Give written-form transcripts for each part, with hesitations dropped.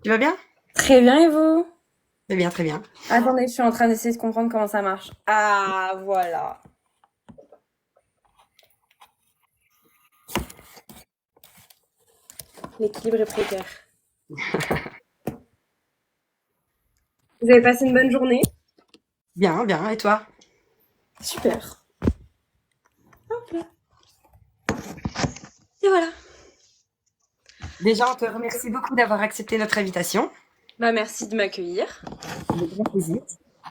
Tu vas bien? Très bien, et vous? Très bien, très bien. Attendez, je suis en train d'essayer de comprendre comment ça marche. Ah, voilà. L'équilibre est précaire. Vous avez passé une bonne journée? Bien, bien. Et toi? Super. Ok. Et voilà. Déjà, on te remercie beaucoup d'avoir accepté notre invitation. Bah, merci de m'accueillir. Avec grand plaisir.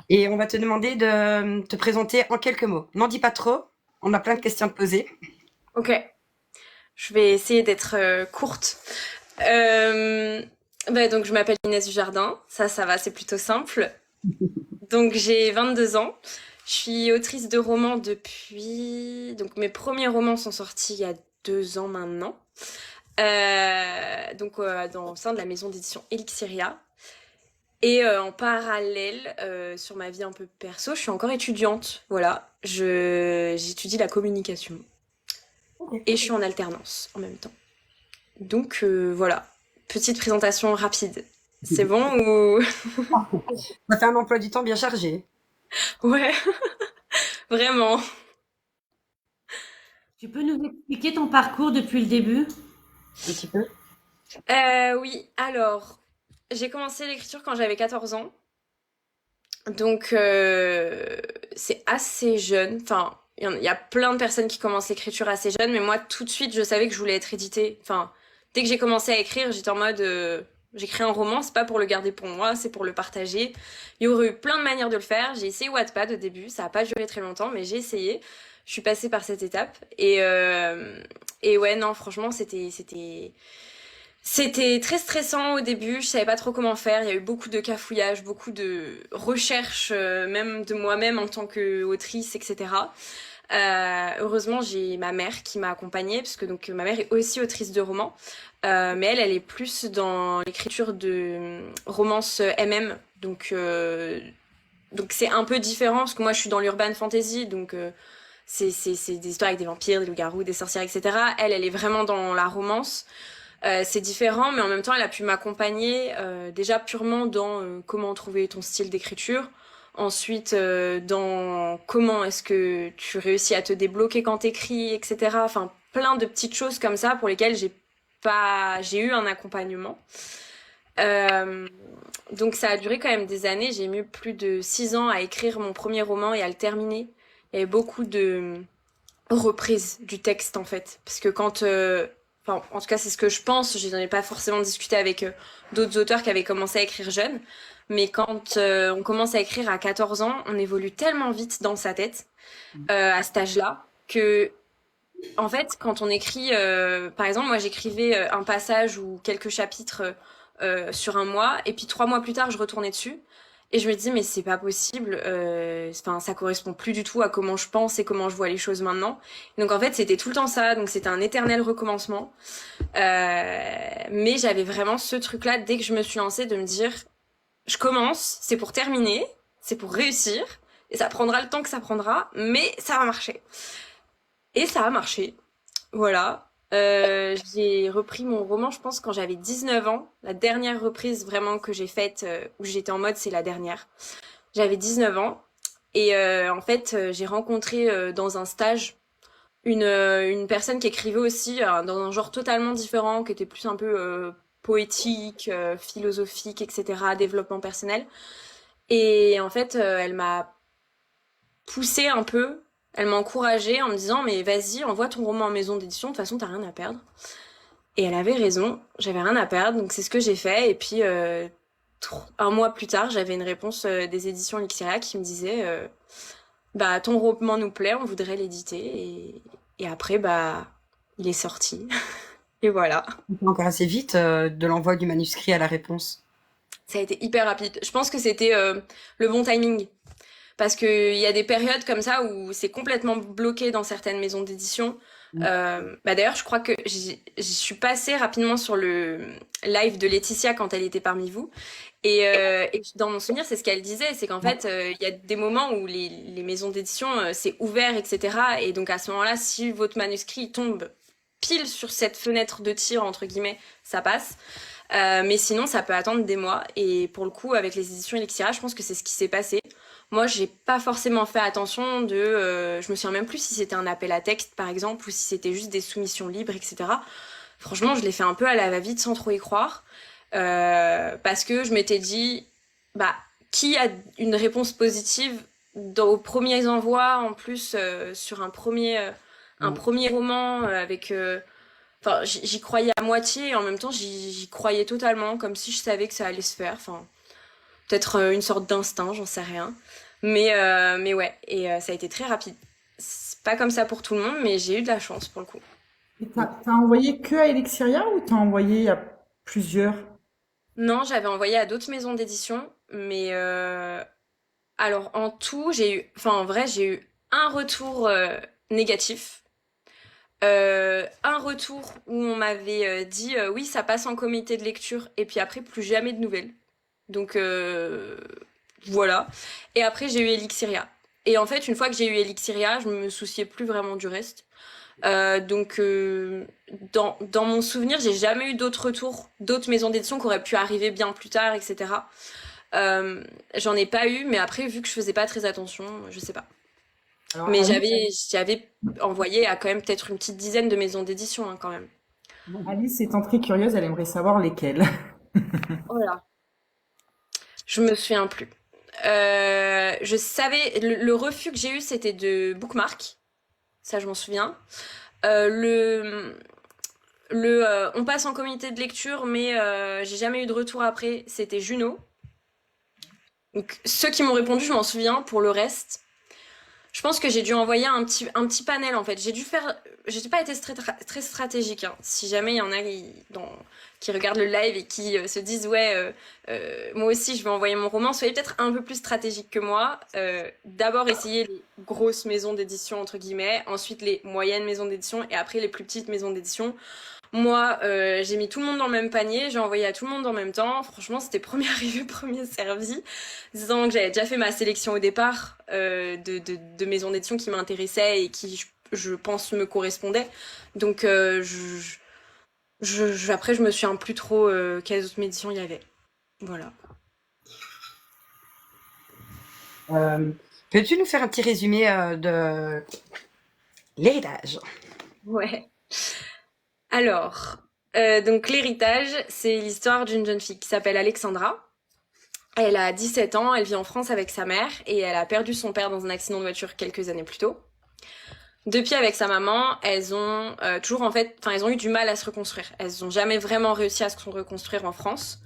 Et on va te demander de te présenter en quelques mots. N'en dis pas trop. On a plein de questions à te poser. Ok. Je vais essayer d'être courte. Euh, donc, je m'appelle Inès Dujardin. Ça va, c'est plutôt simple. Donc, j'ai 22 ans. Je suis autrice de romans depuis... Donc, mes premiers romans sont sortis il y a 2 ans maintenant. Au sein de la maison d'édition Elixiria. Et en parallèle, sur ma vie un peu perso, je suis encore étudiante. Voilà, j'étudie la communication et je suis en alternance en même temps. Donc voilà, petite présentation rapide. C'est bon ou Ça fait un emploi du temps bien chargé. ouais, vraiment. Tu peux nous expliquer ton parcours depuis le début? Un petit peu. Oui, alors j'ai commencé l'écriture quand j'avais 14 ans. Donc c'est assez jeune. Enfin, il y a plein de personnes qui commencent l'écriture assez jeune, mais moi tout de suite je savais que je voulais être éditée. Enfin, dès que j'ai commencé à écrire, j'étais en mode j'écris un roman, c'est pas pour le garder pour moi, c'est pour le partager. Il y aurait eu plein de manières de le faire. J'ai essayé Wattpad au début, ça a pas duré très longtemps, mais j'ai essayé. Je suis passée par cette étape et ouais non franchement c'était très stressant au début, je savais pas trop comment faire, il y a eu beaucoup de cafouillages, beaucoup de recherches, même de moi-même en tant qu'autrice, etc. Heureusement, j'ai ma mère qui m'a accompagnée, parce que donc ma mère est aussi autrice de romans, mais elle est plus dans l'écriture de romances MM, donc c'est un peu différent, parce que moi je suis dans l'urban fantasy, donc c'est des histoires avec des vampires, des loups-garous, des sorcières, etc. Elle est vraiment dans la romance. C'est différent, mais en même temps, elle a pu m'accompagner déjà purement dans comment trouver ton style d'écriture. Ensuite, dans comment est-ce que tu réussis à te débloquer quand t'écris, etc. Enfin, plein de petites choses comme ça pour lesquelles j'ai eu un accompagnement. Euh, donc ça a duré quand même des années. J'ai mis plus de 6 ans à écrire mon premier roman et à le terminer. Il y avait beaucoup de reprise du texte en fait. Parce que enfin, en tout cas c'est ce que je pense, je n'en ai pas forcément discuté avec d'autres auteurs qui avaient commencé à écrire jeunes, mais quand on commence à écrire à 14 ans, on évolue tellement vite dans sa tête à cet âge-là que en fait quand on écrit, par exemple moi j'écrivais un passage ou quelques chapitres sur un mois et puis 3 mois plus tard je retournais dessus et je me dis mais c'est pas possible, enfin ça correspond plus du tout à comment je pense et comment je vois les choses maintenant. Donc en fait c'était tout le temps ça, donc c'était un éternel recommencement. Mais j'avais vraiment ce truc-là dès que je me suis lancée de me dire je commence, c'est pour terminer, c'est pour réussir et ça prendra le temps que ça prendra, mais ça va marcher. Et ça a marché. Voilà. J'ai repris mon roman, je pense, quand j'avais 19 ans. La dernière reprise vraiment que j'ai faite, où j'étais en mode, c'est la dernière. J'avais 19 ans. Et en fait, j'ai rencontré dans un stage une personne qui écrivait aussi dans un genre totalement différent, qui était plus un peu poétique, philosophique, etc., développement personnel. Et en fait, elle m'a poussée un peu, elle m'a encouragée en me disant mais vas-y, envoie ton roman en maison d'édition, de toute façon t'as rien à perdre. Et elle avait raison, j'avais rien à perdre, donc c'est ce que j'ai fait. Et puis un mois plus tard, j'avais une réponse des éditions Lixiria qui me disait bah ton roman nous plaît, on voudrait l'éditer. Et après bah il est sorti. Et voilà. C'est encore assez vite de l'envoi du manuscrit à la réponse. Ça a été hyper rapide. Je pense que c'était le bon timing. Parce qu'il y a des périodes comme ça où c'est complètement bloqué dans certaines maisons d'édition. Bah d'ailleurs, je crois que j'y suis passée rapidement sur le live de Laetitia quand elle était parmi vous. Et dans mon souvenir, c'est ce qu'elle disait, c'est qu'en fait, il y a des moments où les maisons d'édition, c'est ouvert, etc. Et donc à ce moment-là, si votre manuscrit tombe pile sur cette fenêtre de tir, entre guillemets, ça passe. Mais sinon, ça peut attendre des mois. Et pour le coup, avec les éditions Elixira, je pense que c'est ce qui s'est passé. Moi, j'ai pas forcément fait attention je me souviens même plus si c'était un appel à texte, par exemple, ou si c'était juste des soumissions libres, etc. Franchement, je l'ai fait un peu à la va-vite sans trop y croire. Parce que je m'étais dit, bah, qui a une réponse positive aux premiers envois, en plus, sur un premier roman avec... Enfin, j'y croyais à moitié et en même temps, j'y croyais totalement, comme si je savais que ça allait se faire. Enfin, peut-être une sorte d'instinct, j'en sais rien. Mais ouais, et ça a été très rapide. C'est pas comme ça pour tout le monde, mais j'ai eu de la chance pour le coup. Et t'as envoyé que à Elecxiria ou t'as envoyé à plusieurs? Non, j'avais envoyé à d'autres maisons d'édition, mais alors en tout, enfin en vrai, j'ai eu un retour négatif, un retour où on m'avait dit oui, ça passe en comité de lecture, et puis après plus jamais de nouvelles. Donc voilà. Et après j'ai eu Elixiria. Et en fait, une fois que j'ai eu Elixiria, je me souciais plus vraiment du reste. Donc dans mon souvenir, j'ai jamais eu d'autres retours, d'autres maisons d'édition qui auraient pu arriver bien plus tard, etc. J'en ai pas eu, mais après, vu que je faisais pas très attention, je sais pas. Alors, Mais Alice, j'avais envoyé à quand même peut-être une petite dizaine de maisons d'édition, hein, quand même. Alice étant très curieuse, elle aimerait savoir lesquelles. Oh là. Je me souviens plus. Je savais, le refus que j'ai eu, c'était de Bookmark. Ça, je m'en souviens. Euh, le, on passe en comité de lecture, mais j'ai jamais eu de retour après. C'était Juno. Donc, ceux qui m'ont répondu, je m'en souviens. Pour le reste, je pense que j'ai dû envoyer un petit panel en fait. J'ai pas été très stratégique, hein. Si jamais il y en a qui regardent le live et qui se disent ouais, moi aussi je vais envoyer mon roman, soyez peut-être un peu plus stratégique que moi. D'abord essayer les grosses maisons d'édition entre guillemets, ensuite les moyennes maisons d'édition et après les plus petites maisons d'édition. Moi, j'ai mis tout le monde dans le même panier, j'ai envoyé à tout le monde en même temps. Franchement, c'était premier arrivé, premier servi. Disant que j'avais déjà fait ma sélection au départ de maisons d'édition qui m'intéressaient et qui, je pense, me correspondaient. Donc, après, je me souviens plus trop quelles autres éditions il y avait. Voilà. Peux-tu nous faire un petit résumé de l'héritage? Ouais. Alors, donc l'héritage, c'est l'histoire d'une jeune fille qui s'appelle Alexandra. Elle a 17 ans, elle vit en France avec sa mère et elle a perdu son père dans un accident de voiture quelques années plus tôt. Depuis, avec sa maman, elles ont toujours en fait, enfin, elles ont eu du mal à se reconstruire. Elles ont jamais vraiment réussi à se reconstruire en France.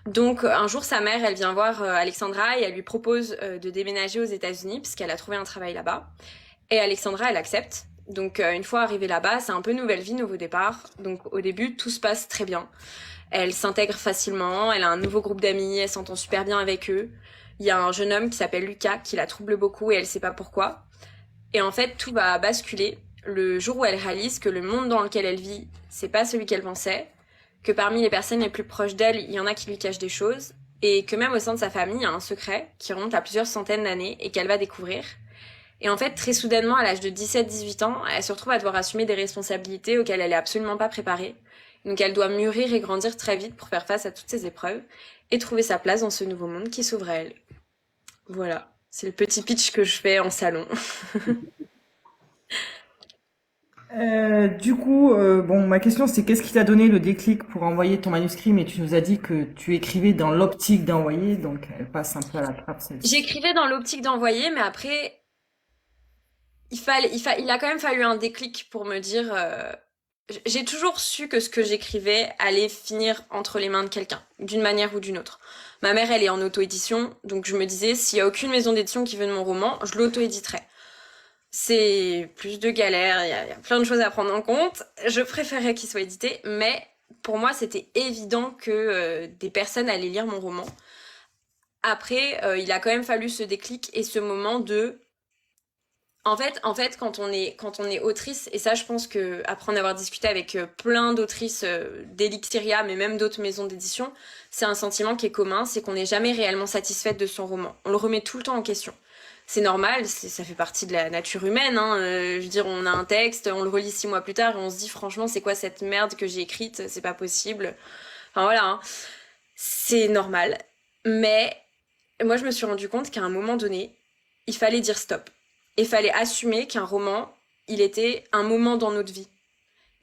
Donc, un jour, sa mère, elle vient voir Alexandra et elle lui propose de déménager aux États-Unis puisqu'elle a trouvé un travail là-bas. Et Alexandra, elle accepte. Donc, une fois arrivée là-bas, c'est un peu nouvelle vie, nouveau départ. Donc, au début, tout se passe très bien. Elle s'intègre facilement, elle a un nouveau groupe d'amis, elle s'entend super bien avec eux. Il y a un jeune homme qui s'appelle Lucas qui la trouble beaucoup et elle sait pas pourquoi. Et en fait, tout va basculer le jour où elle réalise que le monde dans lequel elle vit, c'est pas celui qu'elle pensait, que parmi les personnes les plus proches d'elle, il y en a qui lui cachent des choses, et que même au sein de sa famille, il y a un secret qui remonte à plusieurs centaines d'années et qu'elle va découvrir. Et en fait, très soudainement, à l'âge de 17-18 ans, elle se retrouve à devoir assumer des responsabilités auxquelles elle est absolument pas préparée. Donc elle doit mûrir et grandir très vite pour faire face à toutes ces épreuves et trouver sa place dans ce nouveau monde qui s'ouvre à elle. Voilà, c'est le petit pitch que je fais en salon. Du coup, bon, ma question c'est qu'est-ce qui t'a donné le déclic pour envoyer ton manuscrit, mais tu nous as dit que tu écrivais dans l'optique d'envoyer, donc elle passe un peu à la trappe celle-ci. J'écrivais dans l'optique d'envoyer, mais après, il a quand même fallu un déclic pour me dire... J'ai toujours su que ce que j'écrivais allait finir entre les mains de quelqu'un, d'une manière ou d'une autre. Ma mère, elle est en auto-édition, donc je me disais, s'il y a aucune maison d'édition qui veut de mon roman, je l'auto-éditerai. C'est plus de galère, il y a plein de choses à prendre en compte. Je préférais qu'il soit édité, mais pour moi, c'était évident que des personnes allaient lire mon roman. Après, il a quand même fallu ce déclic et ce moment de... En fait, quand on est autrice, et ça, je pense que après en avoir discuté avec plein d'autrices d'Elixir, mais même d'autres maisons d'édition, c'est un sentiment qui est commun, c'est qu'on n'est jamais réellement satisfaite de son roman. On le remet tout le temps en question. C'est normal, ça fait partie de la nature humaine, hein. Je veux dire, on a un texte, on le relit 6 mois plus tard et on se dit franchement, c'est quoi cette merde que j'ai écrite? C'est pas possible. Enfin voilà, hein. C'est normal. Mais moi, je me suis rendu compte qu'à un moment donné, il fallait dire stop. Il fallait assumer qu'un roman, il était un moment dans notre vie.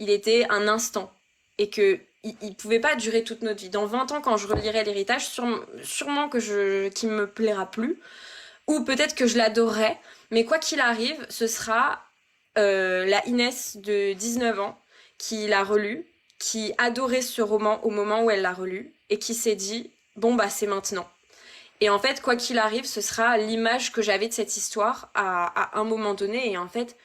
Il était un instant. Et que il pouvait pas durer toute notre vie. Dans 20 ans, quand je relirai l'héritage, sûrement qu'il me plaira plus. Ou peut-être que je l'adorerai. Mais quoi qu'il arrive, ce sera la Inès de 19 ans qui l'a relu, qui adorait ce roman au moment où elle l'a relu, et qui s'est dit, bon bah c'est maintenant. Et en fait, quoi qu'il arrive, ce sera l'image que j'avais de cette histoire à un moment donné. Et en fait,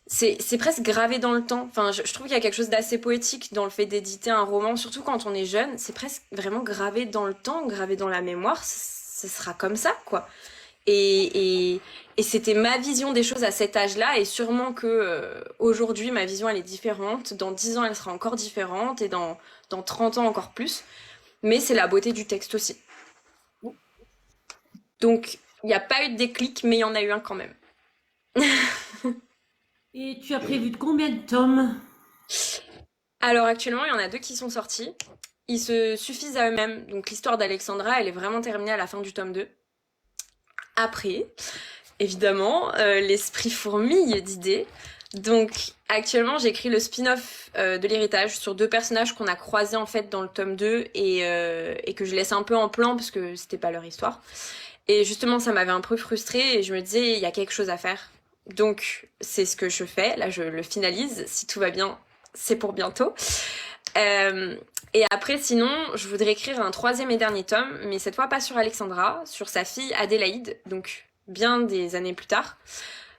c'est presque gravé dans le temps. Enfin, je trouve qu'il y a quelque chose d'assez poétique dans le fait d'éditer un roman, surtout quand on est jeune. C'est presque vraiment gravé dans le temps, gravé dans la mémoire. Ce sera comme ça, quoi. Et c'était ma vision des choses à cet âge-là. Et sûrement que aujourd'hui, ma vision, elle est différente. Dans 10 ans, elle sera encore différente. Et dans 30 ans, encore plus. Mais c'est la beauté du texte aussi. Donc, il n'y a pas eu de déclic, mais il y en a eu un quand même. Et tu as prévu de combien de tomes? Alors, actuellement, il y en a 2 qui sont sortis. Ils se suffisent à eux-mêmes. Donc, l'histoire d'Alexandra, elle est vraiment terminée à la fin du tome 2. Après, évidemment, l'esprit fourmille d'idées. Donc, actuellement, j'écris le spin-off de l'héritage sur 2 personnages qu'on a croisés, en fait, dans le tome 2 et que je laisse un peu en plan parce que c'était pas leur histoire. Et justement, ça m'avait un peu frustrée et je me disais, il y a quelque chose à faire. Donc, c'est ce que je fais. Là, je le finalise. Si tout va bien, c'est pour bientôt. Et après, sinon, je voudrais écrire un 3e et dernier tome, mais cette fois pas sur Alexandra, sur sa fille Adélaïde, donc bien des années plus tard.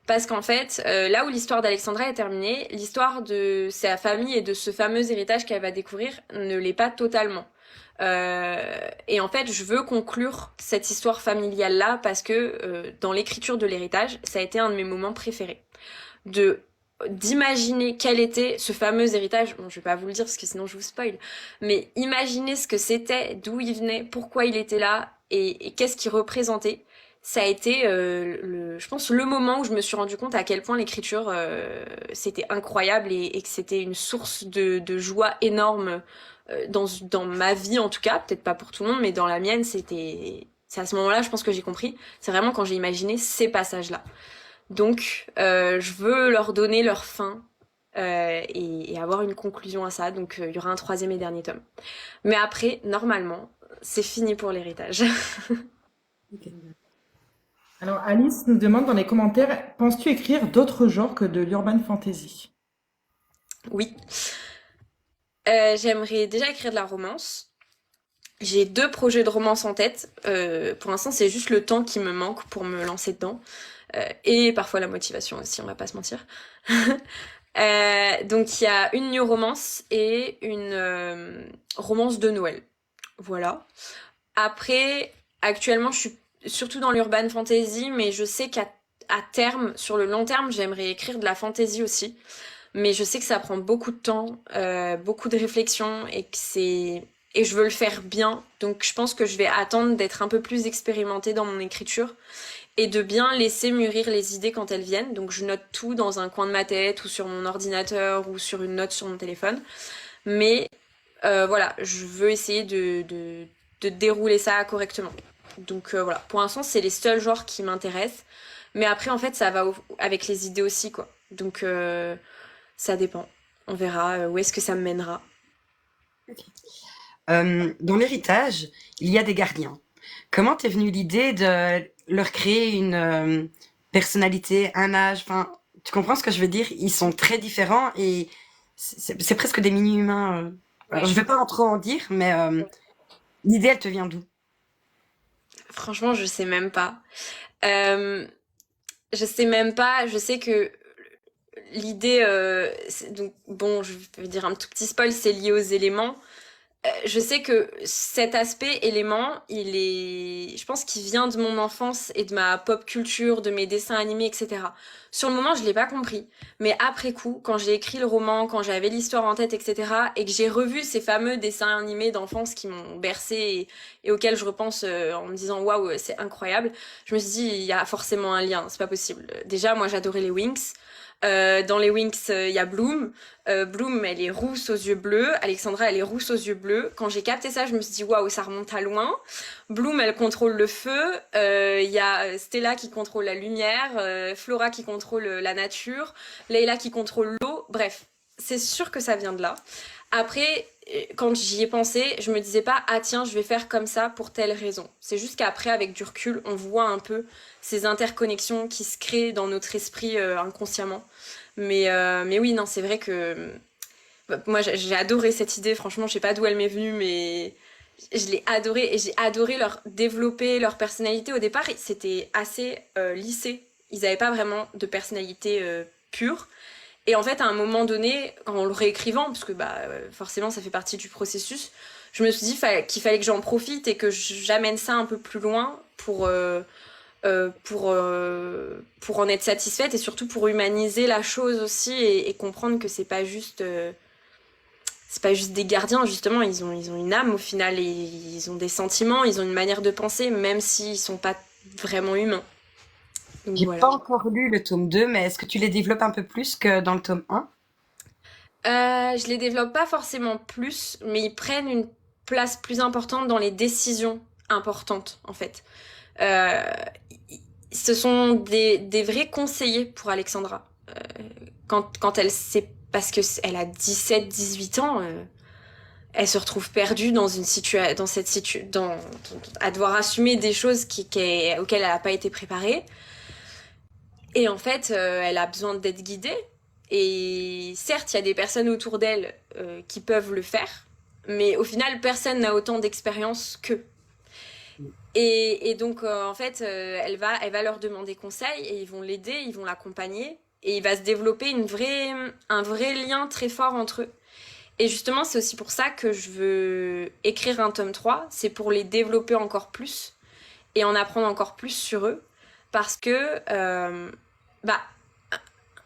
Parce qu'en fait, là où l'histoire d'Alexandra est terminée, l'histoire de sa famille et de ce fameux héritage qu'elle va découvrir ne l'est pas totalement. Et en fait, je veux conclure cette histoire familiale-là parce que dans l'écriture de l'héritage, ça a été un de mes moments préférés. D'imaginer quel était ce fameux héritage. Bon, je vais pas vous le dire parce que sinon je vous spoil. Mais imaginez ce que c'était, d'où il venait, pourquoi il était là et qu'est-ce qu'il représentait. Ça a été, je pense, le moment où je me suis rendu compte à quel point l'écriture, c'était incroyable et que c'était une source de joie énorme dans ma vie en tout cas, peut-être pas pour tout le monde, mais dans la mienne, c'est à ce moment-là, je pense que j'ai compris. C'est vraiment quand j'ai imaginé ces passages-là. Donc, je veux leur donner leur fin et avoir une conclusion à ça. Donc, il y aura un 3e et dernier tome. Mais après, normalement, c'est fini pour l'héritage. Ok. Alors, Alice nous demande dans les commentaires, penses-tu écrire d'autres genres que de l'urban fantasy? Oui. J'aimerais déjà écrire de la romance. J'ai 2 projets de romance en tête. Pour l'instant, c'est juste le temps qui me manque pour me lancer dedans. Et parfois la motivation aussi, on va pas se mentir. Donc il y a une new romance et une romance de Noël. Voilà. Après, actuellement, je suis surtout dans l'urban fantasy, mais je sais qu'à terme, sur le long terme, j'aimerais écrire de la fantasy aussi. Mais je sais que ça prend beaucoup de temps, beaucoup de réflexion et je veux le faire bien. Donc je pense que je vais attendre d'être un peu plus expérimentée dans mon écriture et de bien laisser mûrir les idées quand elles viennent. Donc je note tout dans un coin de ma tête ou sur mon ordinateur ou sur une note sur mon téléphone. Mais voilà, je veux essayer de dérouler ça correctement. Donc voilà, pour l'instant c'est les seuls genres qui m'intéressent. Mais après en fait ça va avec les idées aussi quoi. Donc ça dépend. On verra où est-ce que ça me mènera. Dans l'héritage, il y a des gardiens. Comment t'es venue l'idée de leur créer une personnalité, un âge, enfin, tu comprends ce que je veux dire? Ils sont très différents et c'est presque des mini-humains. Alors, je vais pas trop en dire, mais l'idée, elle te vient d'où? Franchement, je sais même pas. Je sais même pas. Je sais que l'idée, donc bon, je vais dire un tout petit spoil, c'est lié aux éléments. Je sais que cet aspect élément, je pense qu'il vient de mon enfance et de ma pop culture, de mes dessins animés, etc. Sur le moment, je l'ai pas compris. Mais après coup, quand j'ai écrit le roman, quand j'avais l'histoire en tête, etc., et que j'ai revu ces fameux dessins animés d'enfance qui m'ont bercé et auxquels je repense en me disant waouh, c'est incroyable, je me suis dit, il y a forcément un lien, c'est pas possible. Déjà, moi, j'adorais les Winx. Dans les Winx, il y a Bloom. Bloom, elle est rousse aux yeux bleus. Alexandra, elle est rousse aux yeux bleus. Quand j'ai capté ça, je me suis dit waouh, ça remonte à loin. Bloom, elle contrôle le feu. Il y a Stella qui contrôle la lumière. Flora qui contrôle la nature. Leila qui contrôle l'eau. Bref, c'est sûr que ça vient de là. Après, quand j'y ai pensé, je me disais pas ah tiens, je vais faire comme ça pour telle raison. C'est juste qu'après, avec du recul, on voit un peu ces interconnexions qui se créent dans notre esprit inconsciemment. Mais oui, non, c'est vrai que moi j'ai adoré cette idée. Franchement, je sais pas d'où elle m'est venue, mais je l'ai adorée et j'ai adoré leur développer leur personnalité. Au départ, c'était assez lissé. Ils avaient pas vraiment de personnalité pure. Et en fait, à un moment donné, en le réécrivant, parce que forcément ça fait partie du processus, je me suis dit qu'il fallait que j'en profite et que j'amène ça un peu plus loin pour en être satisfaite et surtout pour humaniser la chose aussi et comprendre que c'est pas juste des gardiens. Justement, ils ont une âme au final et ils ont des sentiments, ils ont une manière de penser, même s'ils sont pas vraiment humains. Donc, J'ai voilà. pas encore lu le tome 2, mais est-ce que tu les développes un peu plus que dans le tome 1? Je les développe pas forcément plus, mais ils prennent une place plus importante dans les décisions importantes, en fait. Euh, Ce sont des vrais conseillers pour Alexandra. Quand elle sait, parce que elle a 17, 18 ans, elle se retrouve perdue dans une à devoir assumer des choses auxquelles elle n'a pas été préparée. Et en fait, elle a besoin d'être guidée. Et certes, il y a des personnes autour d'elle qui peuvent le faire, mais au final, personne n'a autant d'expérience qu'eux. Et donc, en fait, elle va leur demander conseil et ils vont l'aider, ils vont l'accompagner. Et il va se développer un vrai lien très fort entre eux. Et justement, c'est aussi pour ça que je veux écrire un tome 3. C'est pour les développer encore plus et en apprendre encore plus sur eux. Parce que, bah,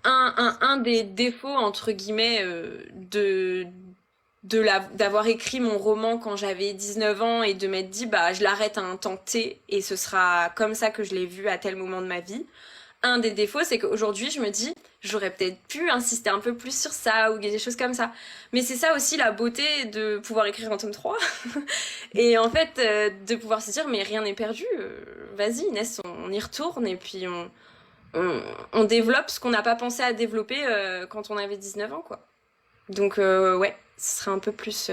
un des défauts, entre guillemets, d'avoir écrit mon roman quand j'avais 19 ans et de m'être dit je l'arrête à un temps T et ce sera comme ça que je l'ai vu à tel moment de ma vie. Un des défauts, c'est qu'aujourd'hui je me dis j'aurais peut-être pu insister un peu plus sur ça ou des choses comme ça. Mais c'est ça aussi la beauté de pouvoir écrire un tome 3 et en fait de pouvoir se dire mais rien n'est perdu, vas-y Inès, on y retourne et puis on développe ce qu'on n'a pas pensé à développer quand on avait 19 ans quoi. Donc ouais, ce serait un peu plus...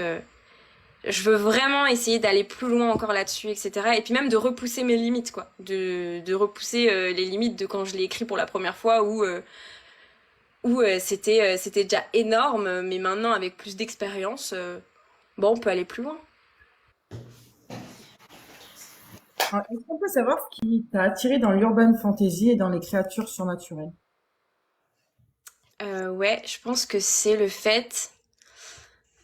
Je veux vraiment essayer d'aller plus loin encore là-dessus, etc. Et puis même de repousser mes limites, quoi. De repousser les limites de quand je l'ai écrit pour la première fois où c'était déjà énorme. Mais maintenant, avec plus d'expérience, on peut aller plus loin. Alors, est-ce qu'on peut savoir ce qui t'a attiré dans l'urban fantasy et dans les créatures surnaturelles? Ouais, je pense que c'est le fait...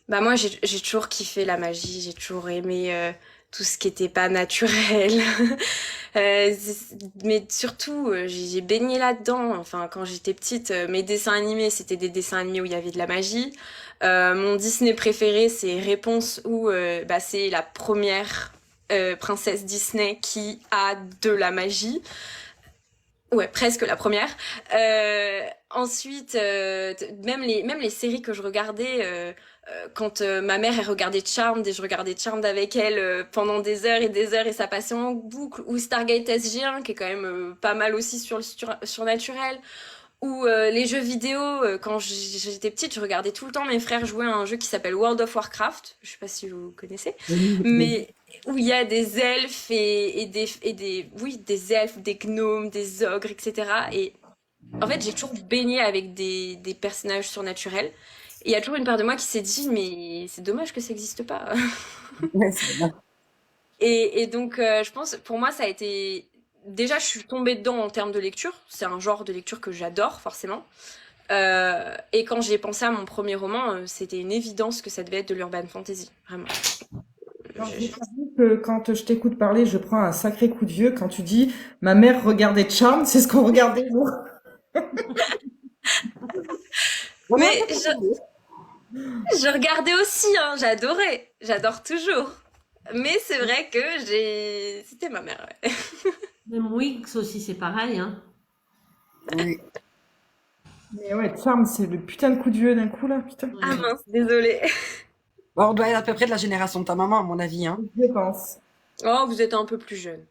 moi, j'ai toujours kiffé la magie, j'ai toujours aimé tout ce qui était pas naturel. Mais surtout, j'ai baigné là-dedans. Enfin, quand j'étais petite, mes dessins animés, c'était des dessins animés où il y avait de la magie. Mon Disney préféré, c'est Réponse, où c'est la première princesse Disney qui a de la magie. Ouais, presque la première. Ensuite, même les séries que je regardais, quand ma mère elle regardait Charmed et je regardais Charmed avec elle pendant des heures et des heures et ça passait en boucle, ou Stargate SG1 qui est quand même pas mal aussi sur le surnaturel, ou les jeux vidéo, quand j'étais petite, je regardais tout le temps mes frères jouer à un jeu qui s'appelle World of Warcraft, je sais pas si vous connaissez, mais où il y a des elfes et des elfes, des gnomes, des ogres, etc. Et en fait, j'ai toujours baigné avec des personnages surnaturels. Et il y a toujours une part de moi qui s'est dit, mais c'est dommage que ça n'existe pas. Ouais, c'est bien. Et donc, je pense, pour moi, ça a été... Déjà, je suis tombée dedans en termes de lecture. C'est un genre de lecture que j'adore, forcément. Et quand j'ai pensé à mon premier roman, c'était une évidence que ça devait être de l'urban fantasy, vraiment. Alors, je t'avoue que quand je t'écoute parler, je prends un sacré coup de vieux quand tu dis ma mère regardait Charmed, c'est ce qu'on regardait nous. Mais je regardais aussi, hein, j'adorais. J'adore toujours. Mais c'est vrai que c'était ma mère, ouais. Même Wix aussi, c'est pareil, hein. Oui. Mais ouais, Charme, c'est le putain de coup de vieux d'un coup, là, putain. Ah Ouais. mince, désolée. Bon, on doit être à peu près de la génération de ta maman, à mon avis, hein. Je pense. Oh, vous êtes un peu plus jeune.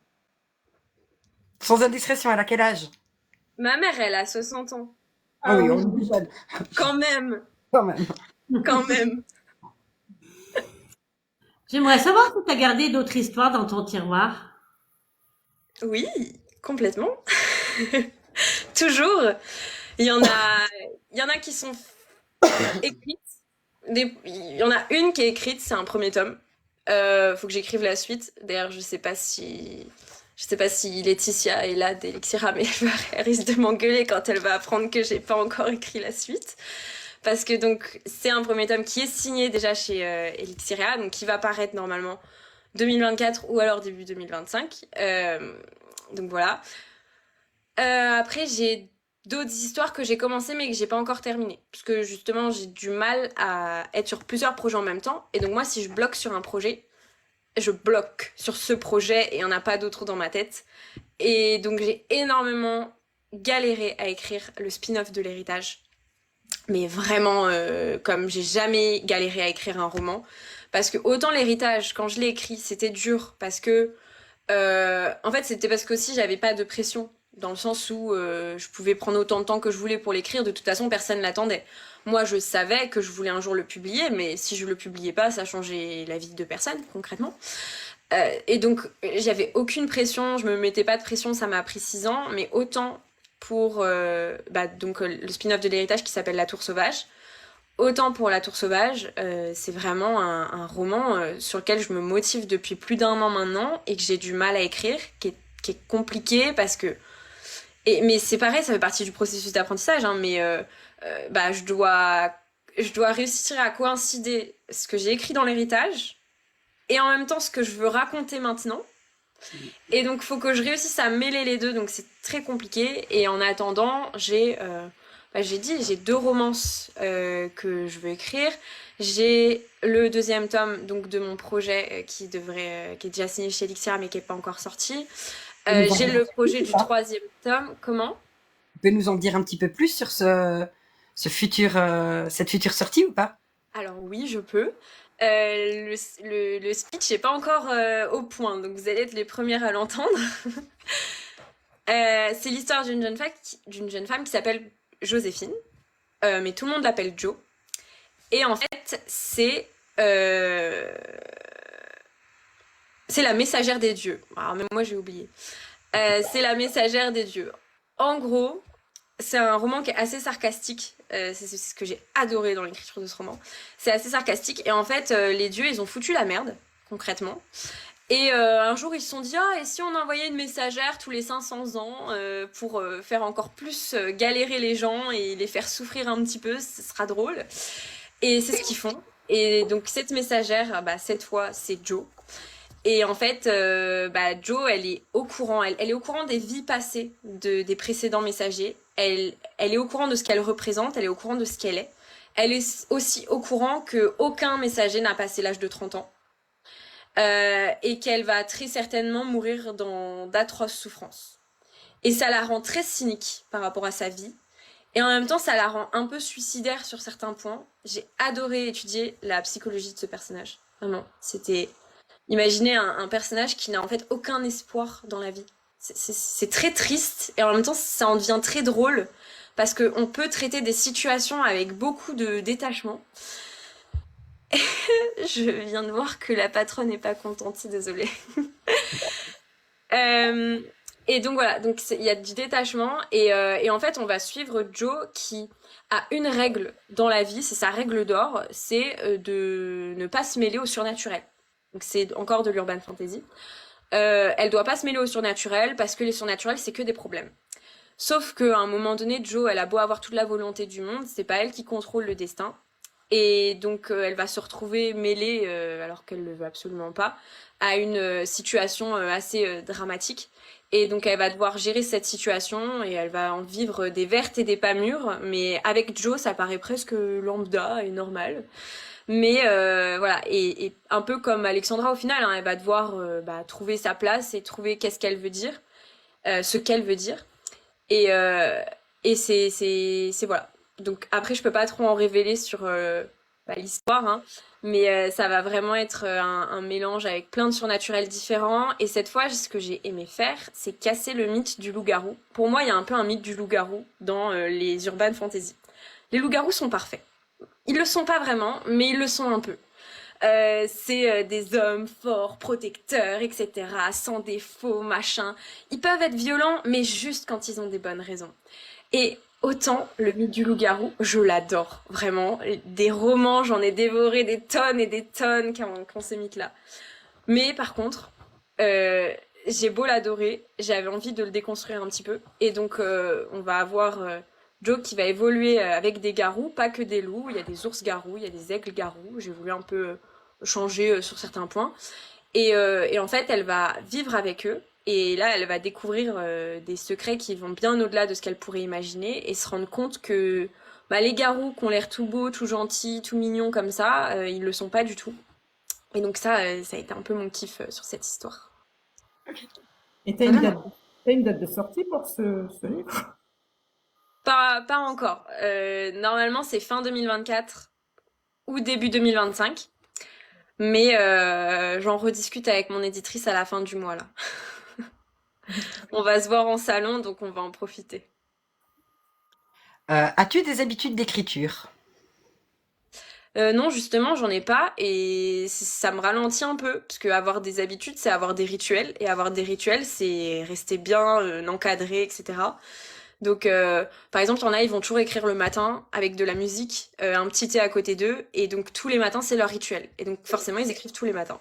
Sans indiscrétion, elle a quel âge? Ma mère, elle a 60 ans. Ah Ah oui, oui. on est plus jeune, Quand même, quand même. quand même. J'aimerais savoir si tu as gardé d'autres histoires dans ton tiroir. Oui, complètement. Toujours. Il y en a, il y en a qui sont écrites. Il y en a une qui est écrite, c'est un premier tome. Faut que j'écrive la suite. D'ailleurs, je sais pas si Laetitia est là d'Elixira, mais elle risque de m'engueuler quand elle va apprendre que j'ai pas encore écrit la suite. Parce que donc, c'est un premier tome qui est signé déjà chez Elixira, donc qui va paraître normalement 2024 ou alors début 2025. Donc voilà. Après, j'ai d'autres histoires que j'ai commencées mais que j'ai pas encore terminées. Parce que justement, j'ai du mal à être sur plusieurs projets en même temps. Et donc moi, si je bloque sur un projet, je bloque sur ce projet et il n'y en a pas d'autres dans ma tête. Et donc j'ai énormément galéré à écrire le spin-off de l'héritage. Mais vraiment, comme j'ai jamais galéré à écrire un roman. Parce que autant l'héritage, quand je l'ai écrit, c'était dur. Parce que en fait, c'était parce qu'aussi j'avais pas de pression, dans le sens où je pouvais prendre autant de temps que je voulais pour l'écrire. De toute façon, personne l'attendait. Moi, je savais que je voulais un jour le publier, mais si je le publiais pas, ça changeait la vie de personne, concrètement. Et donc, j'avais aucune pression, je me mettais pas de pression, ça m'a pris 6 ans, mais autant pour donc, le spin-off de l'héritage qui s'appelle La Tour Sauvage. Autant pour La Tour Sauvage, c'est vraiment un roman sur lequel je me motive depuis plus d'1 an maintenant et que j'ai du mal à écrire, qui est compliqué parce que... mais c'est pareil, ça fait partie du processus d'apprentissage, hein, mais je dois réussir à coïncider ce que j'ai écrit dans l'héritage et en même temps ce que je veux raconter maintenant. Et donc, il faut que je réussisse à mêler les deux, donc c'est très compliqué. Et en attendant, j'ai dit, j'ai 2 romances que je veux écrire. J'ai le 2e tome donc de mon projet qui est déjà signé chez Elixir mais qui est pas encore sorti. Tu peux nous en J'ai dire le projet plus, du hein. 3e tome. Comment? Tu peux nous en dire un petit peu plus sur cette future sortie ou pas? Alors oui, je peux. Le speech n'est pas encore au point, donc vous allez être les premières à l'entendre. C'est l'histoire d'une jeune femme qui s'appelle Joséphine, mais tout le monde l'appelle Jo. Et en fait, c'est la messagère des dieux. Alors même moi, j'ai oublié. C'est la messagère des dieux. En gros, c'est un roman qui est assez sarcastique. C'est ce que j'ai adoré dans l'écriture de ce roman. C'est assez sarcastique. Et en fait, les dieux, ils ont foutu la merde, concrètement. Et un jour, ils se sont dit, ah, et si on envoyait une messagère tous les 500 ans pour faire encore plus galérer les gens et les faire souffrir un petit peu, ce sera drôle. Et c'est ce qu'ils font. Et donc, cette messagère, cette fois, c'est Jo. Et en fait, Jo, elle est au courant. Elle est au courant des vies passées des précédents messagers. Elle est au courant de ce qu'elle représente. Elle est au courant de ce qu'elle est. Elle est aussi au courant qu'aucun messager n'a passé l'âge de 30 ans. Et qu'elle va très certainement mourir dans d'atroces souffrances. Et ça la rend très cynique par rapport à sa vie. Et en même temps, ça la rend un peu suicidaire sur certains points. J'ai adoré étudier la psychologie de ce personnage. Vraiment, c'était... Imaginez un personnage qui n'a en fait aucun espoir dans la vie. C'est très triste et en même temps, ça en devient très drôle parce qu'on peut traiter des situations avec beaucoup de détachement. Je viens de voir que la patronne n'est pas contente, désolée. Et donc voilà, donc il y a du détachement et en fait on va suivre Jo qui a une règle dans la vie, c'est sa règle d'or, c'est de ne pas se mêler au surnaturel. Donc c'est encore de l'urban fantasy. Elle doit pas se mêler au surnaturel parce que les surnaturels c'est que des problèmes. Sauf qu'à un moment donné, Jo, elle a beau avoir toute la volonté du monde, c'est pas elle qui contrôle le destin. Et donc elle va se retrouver mêlée, alors qu'elle le veut absolument pas, à une situation assez dramatique. Et donc elle va devoir gérer cette situation et elle va en vivre des vertes et des pas mûres. Mais avec Jo, ça paraît presque lambda et normal. Mais voilà, et un peu comme Alexandra au final, hein, elle va devoir trouver sa place et trouver qu'est-ce qu'elle veut dire, ce qu'elle veut dire. Et c'est voilà. Donc après, je peux pas trop en révéler sur l'histoire, hein, mais ça va vraiment être un mélange avec plein de surnaturels différents. Et cette fois, ce que j'ai aimé faire, c'est casser le mythe du loup-garou. Pour moi, il y a un peu un mythe du loup-garou dans les urban fantasy. Les loups-garous sont parfaits. Ils le sont pas vraiment, mais ils le sont un peu. C'est des hommes forts, protecteurs, etc., sans défaut, machin. Ils peuvent être violents, mais juste quand ils ont des bonnes raisons. Et autant le mythe du loup-garou, je l'adore, vraiment. Des romans, j'en ai dévoré des tonnes et des tonnes qui ont ces mythes-là. Mais par contre, j'ai beau l'adorer, j'avais envie de le déconstruire un petit peu. Et donc, on va avoir Joe qui va évoluer avec des garous, pas que des loups. Il y a des ours-garous, il y a des aigles-garous. J'ai voulu un peu changer sur certains points. Et en fait, elle va vivre avec eux. Et là, elle va découvrir des secrets qui vont bien au-delà de ce qu'elle pourrait imaginer et se rendre compte que les garous qui ont l'air tout beaux, tout gentils, tout mignons comme ça, ils le sont pas du tout. Et donc ça a été un peu mon kiff sur cette histoire. Et t'as une date de sortie pour ce livre? Pas encore. Normalement, c'est fin 2024 ou début 2025. Mais j'en rediscute avec mon éditrice à la fin du mois, là. On va se voir en salon, donc on va en profiter. As-tu des habitudes d'écriture? Non, justement, j'en ai pas et ça me ralentit un peu parce que avoir des habitudes, c'est avoir des rituels et avoir des rituels, c'est rester bien encadré, etc. Donc, par exemple, il y en a, ils vont toujours écrire le matin avec de la musique, un petit thé à côté d'eux et donc tous les matins, c'est leur rituel. Et donc forcément, ils écrivent tous les matins.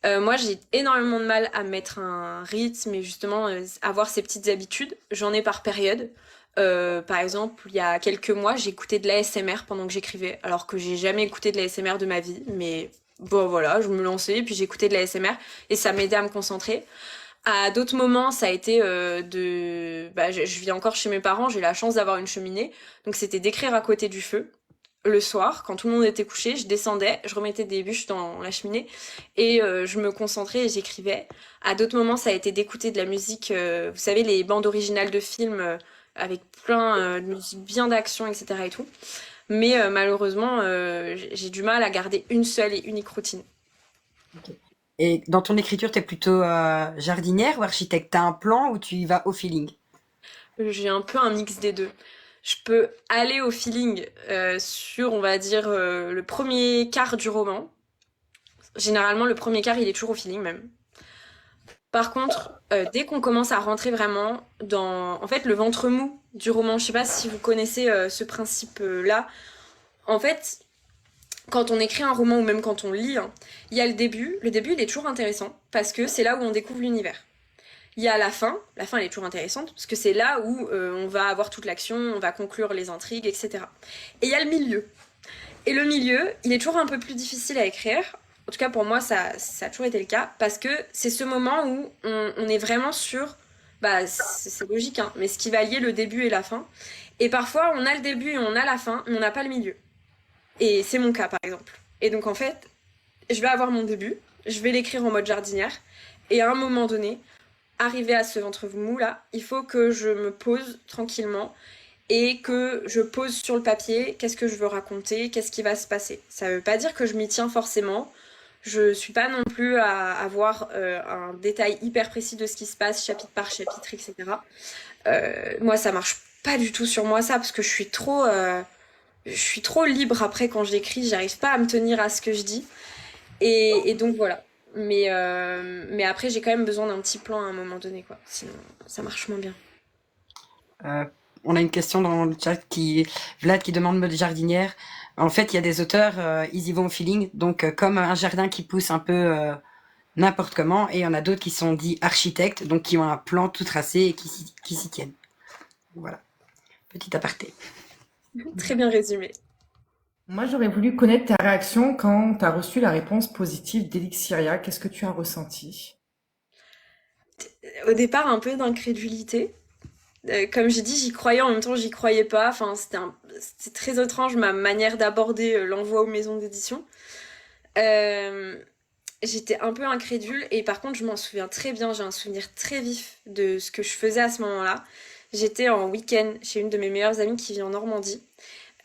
Moi, j'ai énormément de mal à mettre un rythme et justement avoir ces petites habitudes. J'en ai par période. Par exemple, il y a quelques mois, j'écoutais de l'ASMR pendant que j'écrivais, alors que j'ai jamais écouté de l'ASMR de ma vie. Mais bon, voilà, je me lançais, puis j'écoutais de l'ASMR et ça m'aidait à me concentrer. À d'autres moments, ça a été je vis encore chez mes parents, j'ai la chance d'avoir une cheminée, donc c'était d'écrire à côté du feu. Le soir, quand tout le monde était couché, je descendais, je remettais des bûches dans la cheminée et je me concentrais et j'écrivais. À d'autres moments, ça a été d'écouter de la musique, vous savez, les bandes originales de films avec plein de musique bien d'action, etc. et tout. Mais malheureusement, j'ai du mal à garder une seule et unique routine. Et dans ton écriture, t'es plutôt jardinière ou architecte? T'as un plan ou tu y vas au feeling? J'ai un peu un mix des deux. Je peux aller au feeling sur, on va dire, le premier quart du roman. Généralement, le premier quart, il est toujours au feeling même. Par contre, dès qu'on commence à rentrer vraiment dans, en fait, le ventre mou du roman, je sais pas si vous connaissez ce principe-là. En fait, quand on écrit un roman ou même quand on lit, hein, il y a le début. Le début, il est toujours intéressant parce que c'est là où on découvre l'univers. Il y a la fin elle est toujours intéressante, parce que c'est là où on va avoir toute l'action, on va conclure les intrigues, etc. Et il y a le milieu. Et le milieu, il est toujours un peu plus difficile à écrire. En tout cas, pour moi, ça a toujours été le cas, parce que c'est ce moment où on est vraiment sur, c'est logique, hein, mais ce qui va lier le début et la fin. Et parfois, on a le début et on a la fin, mais on n'a pas le milieu. Et c'est mon cas, par exemple. Et donc, en fait, je vais avoir mon début, je vais l'écrire en mode jardinière, et à un moment donné, arrivé à ce ventre mou là, il faut que je me pose tranquillement et que je pose sur le papier qu'est-ce que je veux raconter, qu'est-ce qui va se passer. Ça veut pas dire que je m'y tiens forcément. Je suis pas non plus à avoir un détail hyper précis de ce qui se passe chapitre par chapitre, etc. Moi, ça marche pas du tout sur moi ça parce que je suis trop libre après quand j'écris, j'arrive pas à me tenir à ce que je dis. Et donc voilà. Mais après, j'ai quand même besoin d'un petit plan à un moment donné, quoi. Sinon, ça marche moins bien. Euh, on a une question dans le chat Vlad qui demande mode jardinière. En fait, il y a des auteurs, ils y vont au feeling, donc comme un jardin qui pousse un peu n'importe comment, et il y en a d'autres qui sont dits architectes, donc qui ont un plan tout tracé et qui s'y tiennent. Voilà, petit aparté. Très bien résumé. Moi, j'aurais voulu connaître ta réaction quand tu as reçu la réponse positive d'Elixiria. Qu'est-ce que tu as ressenti? Au départ, un peu d'incrédulité. Comme j'ai dit, j'y croyais, en même temps, j'y croyais pas. Enfin, c'était très étrange ma manière d'aborder l'envoi aux maisons d'édition. Euh, J'étais un peu incrédule et par contre, je m'en souviens très bien. J'ai un souvenir très vif de ce que je faisais à ce moment-là. j'étais en week-end chez une de mes meilleures amies qui vit en Normandie.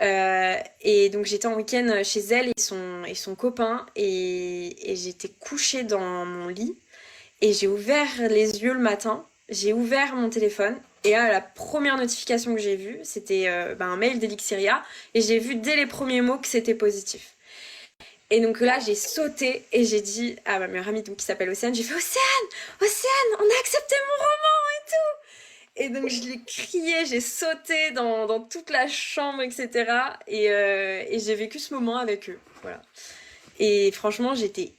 Et donc j'étais en week-end chez elle et son copain et j'étais couchée dans mon lit et j'ai ouvert les yeux le matin, j'ai ouvert mon téléphone et là la première notification que j'ai vue c'était un mail d'Elixiria et j'ai vu dès les premiers mots que c'était positif. Et donc là j'ai sauté et j'ai dit à ma meilleure amie donc, qui s'appelle Océane, j'ai fait Océane, on a accepté mon roman et tout. Et donc je l'ai crié, j'ai sauté dans toute la chambre, etc. Et j'ai vécu ce moment avec eux. Voilà. Et franchement, j'étais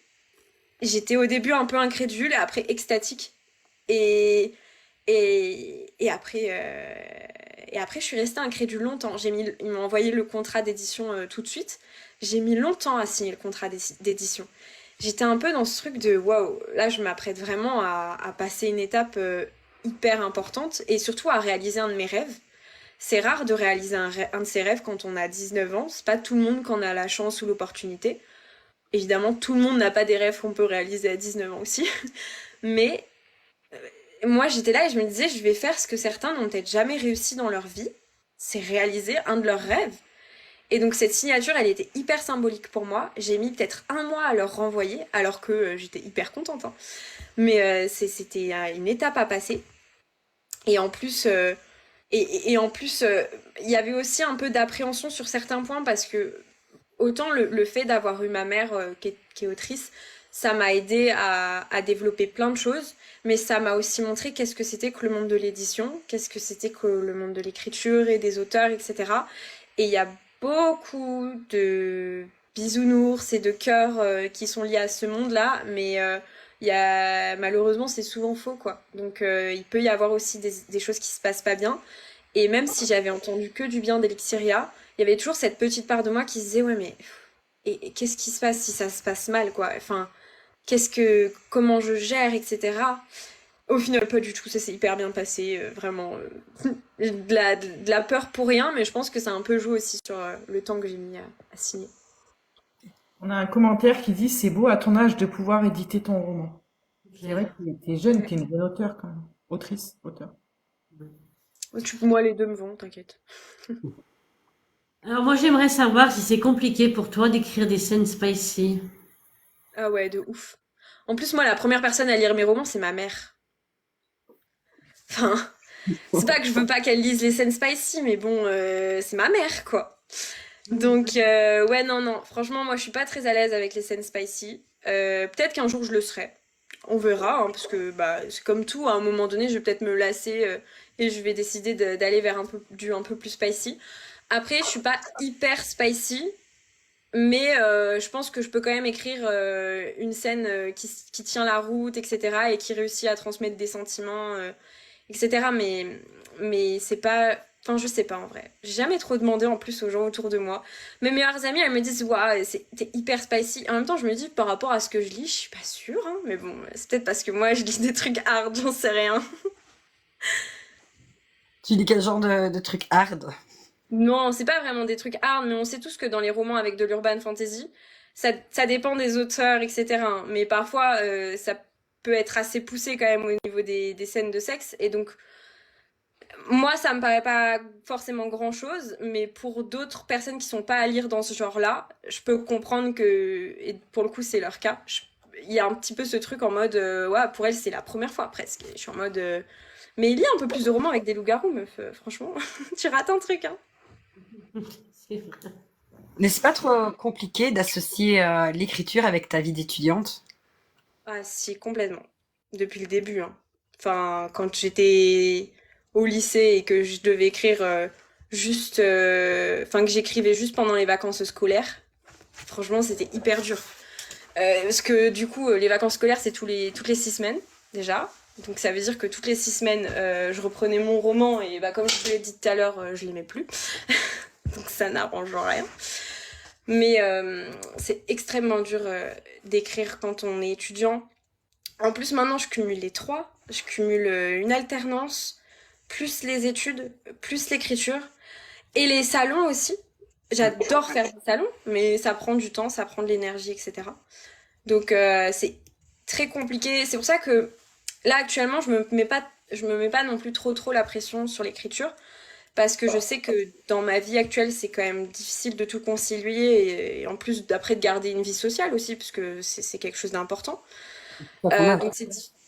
au début un peu incrédule et après extatique. Et, et après, je suis restée incrédule longtemps. Ils m'ont envoyé le contrat d'édition tout de suite. J'ai mis longtemps à signer le contrat d'édition. J'étais un peu dans ce truc de waouh, là je m'apprête vraiment à passer une étape hyper importante et surtout à réaliser un de mes rêves. C'est rare de réaliser un de ses rêves quand on a 19 ans. C'est pas tout le monde qui en a la chance ou l'opportunité. Évidemment, tout le monde n'a pas des rêves qu'on peut réaliser à 19 ans aussi. Mais moi, j'étais là et je me disais, je vais faire ce que certains n'ont peut-être jamais réussi dans leur vie. C'est réaliser un de leurs rêves. Et donc cette signature, elle était hyper symbolique pour moi. J'ai mis peut-être 1 mois à leur renvoyer, alors que j'étais hyper contente. Hein. Mais c'était une étape à passer. Et en plus, il y avait aussi un peu d'appréhension sur certains points parce que autant le fait d'avoir eu ma mère qui est autrice, ça m'a aidé à développer plein de choses, mais ça m'a aussi montré qu'est-ce que c'était que le monde de l'édition, qu'est-ce que c'était que le monde de l'écriture et des auteurs, etc. Et il y a beaucoup de bisounours et de cœurs qui sont liés à ce monde-là, mais malheureusement c'est souvent faux quoi. Donc il peut y avoir aussi des choses qui se passent pas bien. Et même si j'avais entendu que du bien d'Elixiria, il y avait toujours cette petite part de moi qui se disait ouais mais et qu'est-ce qui se passe si ça se passe mal quoi. Enfin comment je gère etc. Au final pas du tout, ça s'est hyper bien passé, vraiment de la peur pour rien, mais je pense que ça a un peu joué aussi sur le temps que j'ai mis à signer. On a un commentaire qui dit c'est beau à ton âge de pouvoir éditer ton roman. C'est vrai que t'es jeune, t'es une bonne auteure quand même. Autrice, auteur. Moi les deux me vont, t'inquiète. Alors moi j'aimerais savoir si c'est compliqué pour toi d'écrire des scènes spicy. Ah ouais, de ouf. En plus moi la première personne à lire mes romans c'est ma mère. Enfin, c'est pas que je veux pas qu'elle lise les scènes spicy, mais bon, c'est ma mère, quoi. Donc, ouais, non, franchement, moi, je suis pas très à l'aise avec les scènes spicy. Peut-être qu'un jour, je le serai. On verra, hein, parce que bah, c'est comme tout, à un moment donné, je vais peut-être me lasser et je vais décider d'aller vers un peu plus spicy. Après, je suis pas hyper spicy, mais je pense que je peux quand même écrire une scène qui tient la route, etc., et qui réussit à transmettre des sentiments etc. Mais c'est pas. Enfin, je sais pas en vrai. J'ai jamais trop demandé en plus aux gens autour de moi. Mes meilleures amies, elles me disent, waouh, t'es hyper spicy. En même temps, je me dis, par rapport à ce que je lis, je suis pas sûre, hein. Mais bon, c'est peut-être parce que moi, je lis des trucs hard, j'en sais rien. Tu lis quel genre de trucs hard? Non, c'est pas vraiment des trucs hard, mais on sait tous que dans les romans avec de l'urban fantasy, ça dépend des auteurs, etc. Hein. Mais parfois, ça peut être assez poussé quand même au niveau des scènes de sexe. Et donc, moi, ça me paraît pas forcément grand-chose, mais pour d'autres personnes qui sont pas à lire dans ce genre-là, je peux comprendre que, et pour le coup, c'est leur cas, il y a un petit peu ce truc en mode, ouais, pour elle, c'est la première fois presque. Et je suis en mode, mais il y a un peu plus de romans avec des loups-garous, meuf, franchement, tu rates un truc, hein. C'est vrai. Mais c'est pas trop compliqué d'associer l'écriture avec ta vie d'étudiante? Ah, si, complètement. Depuis le début, hein. Enfin, quand j'étais au lycée et que je devais écrire juste. Enfin, que j'écrivais juste pendant les vacances scolaires, franchement, c'était hyper dur. Parce que du coup, les vacances scolaires, c'est toutes les 6 semaines, déjà. Donc ça veut dire que toutes les 6 semaines, je reprenais mon roman et bah, comme je vous l'ai dit tout à l'heure, je l'aimais plus. Donc ça n'arrange rien. Mais c'est extrêmement dur d'écrire quand on est étudiant. En plus, maintenant, je cumule les trois. Je cumule une alternance, plus les études, plus l'écriture. Et les salons aussi. J'adore faire des salons, mais ça prend du temps, ça prend de l'énergie, etc. Donc c'est très compliqué. C'est pour ça que là, actuellement, je me mets pas je me mets pas non plus trop la pression sur l'écriture parce que je sais que dans ma vie actuelle, c'est quand même difficile de tout concilier et en plus d'après de garder une vie sociale aussi, parce que c'est quelque chose d'important. C'est à ton âge. Donc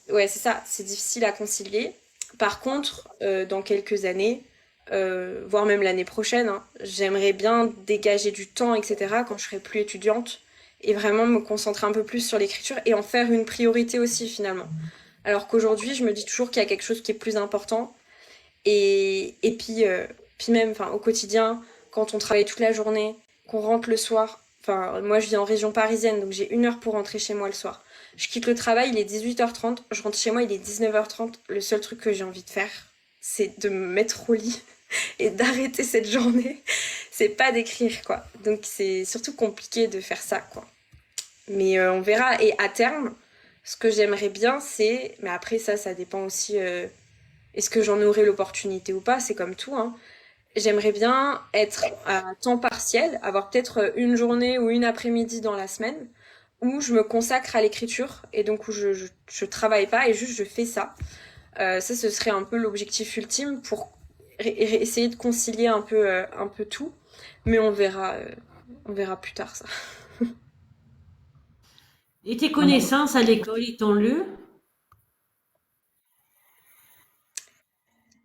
ouais, c'est ça, c'est difficile à concilier. Par contre, dans quelques années, voire même l'année prochaine, hein, j'aimerais bien dégager du temps, etc., quand je serai plus étudiante, et vraiment me concentrer un peu plus sur l'écriture et en faire une priorité aussi finalement. Alors qu'aujourd'hui, je me dis toujours qu'il y a quelque chose qui est plus important. Et puis même, enfin, au quotidien, quand on travaille toute la journée, qu'on rentre le soir, enfin, moi je vis en région parisienne, donc j'ai 1 heure pour rentrer chez moi le soir. Je quitte le travail, il est 18h30, je rentre chez moi, il est 19h30. Le seul truc que j'ai envie de faire, c'est de me mettre au lit et d'arrêter cette journée. C'est pas d'écrire, quoi. Donc c'est surtout compliqué de faire ça, quoi. Mais on verra. Et à terme, ce que j'aimerais bien, c'est... Mais après, ça dépend aussi... est-ce que j'en aurai l'opportunité ou pas? C'est comme tout, hein. J'aimerais bien être à temps partiel, avoir peut-être une journée ou une après-midi dans la semaine où je me consacre à l'écriture et donc où je travaille pas et juste je fais ça. Ça, ce serait un peu l'objectif ultime pour essayer de concilier un peu tout. Mais on verra plus tard ça. Et tes connaissances à l'école, ils t'ont lu?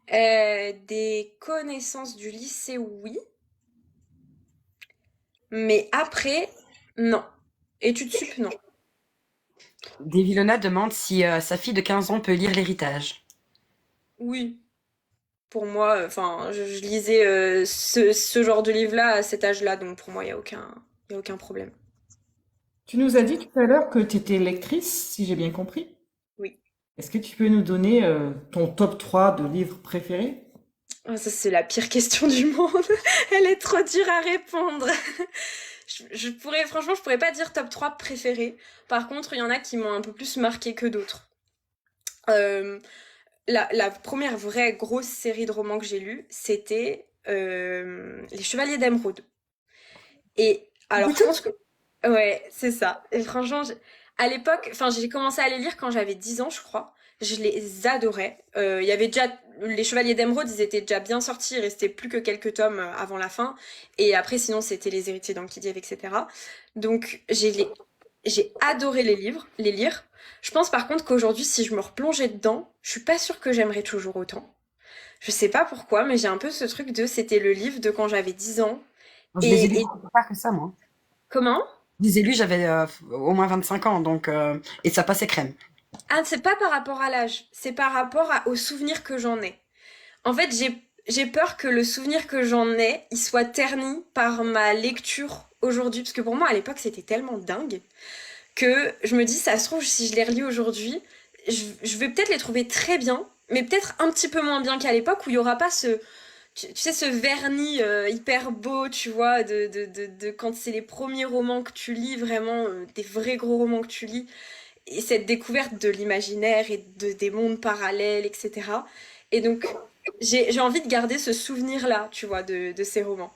Des connaissances du lycée, oui. Mais après, non. Études sup, non. Devilona demande si sa fille de 15 ans peut lire l'héritage. Oui, pour moi, enfin, je lisais ce genre de livre-là à cet âge-là, donc pour moi, y a aucun problème. Tu nous as dit tout à l'heure que tu étais lectrice, si j'ai bien compris. Oui. Est-ce que tu peux nous donner ton top 3 de livres préférés? Ah, ça, c'est la pire question du monde. Elle est trop dure à répondre. Franchement, je pourrais pas dire top 3 préférés. Par contre, il y en a qui m'ont un peu plus marqué que d'autres. Euh, la première vraie grosse série de romans que j'ai lue, c'était Les Chevaliers d'Émeraude. Et alors, je pense que... Ouais, c'est ça. Et franchement, à l'époque, enfin, j'ai commencé à les lire quand j'avais 10 ans, je crois. Je les adorais. Il y avait déjà... Les Chevaliers d'Émeraude, ils étaient déjà bien sortis. Il restait plus que quelques tomes avant la fin. Et après, sinon, c'était Les Héritiers d'Anquidiev, etc. Donc, j'ai adoré les livres, les lire. Je pense par contre qu'aujourd'hui, si je me replongeais dedans, je suis pas sûre que j'aimerais toujours autant. Je sais pas pourquoi, mais j'ai un peu ce truc de c'était le livre de quand j'avais 10 ans. Moi, je les ai lus Et beaucoup plus tard que ça, moi. comment? Je les ai lus, j'avais au moins 25 ans, donc et ça passait crème. Ah, c'est pas par rapport à l'âge, c'est par rapport aux souvenirs que j'en ai. En fait, j'ai peur que le souvenir que j'en ai, il soit terni par ma lecture aujourd'hui, parce que pour moi, à l'époque, c'était tellement dingue que je me dis, ça se trouve, si je les relis aujourd'hui, je vais peut-être les trouver très bien, mais peut-être un petit peu moins bien qu'à l'époque où il y aura pas tu sais, ce vernis hyper beau, tu vois, de quand c'est les premiers romans que tu lis, vraiment, des vrais gros romans que tu lis, et cette découverte de l'imaginaire et des mondes parallèles, etc. Et donc, j'ai envie de garder ce souvenir-là, tu vois, de ces romans.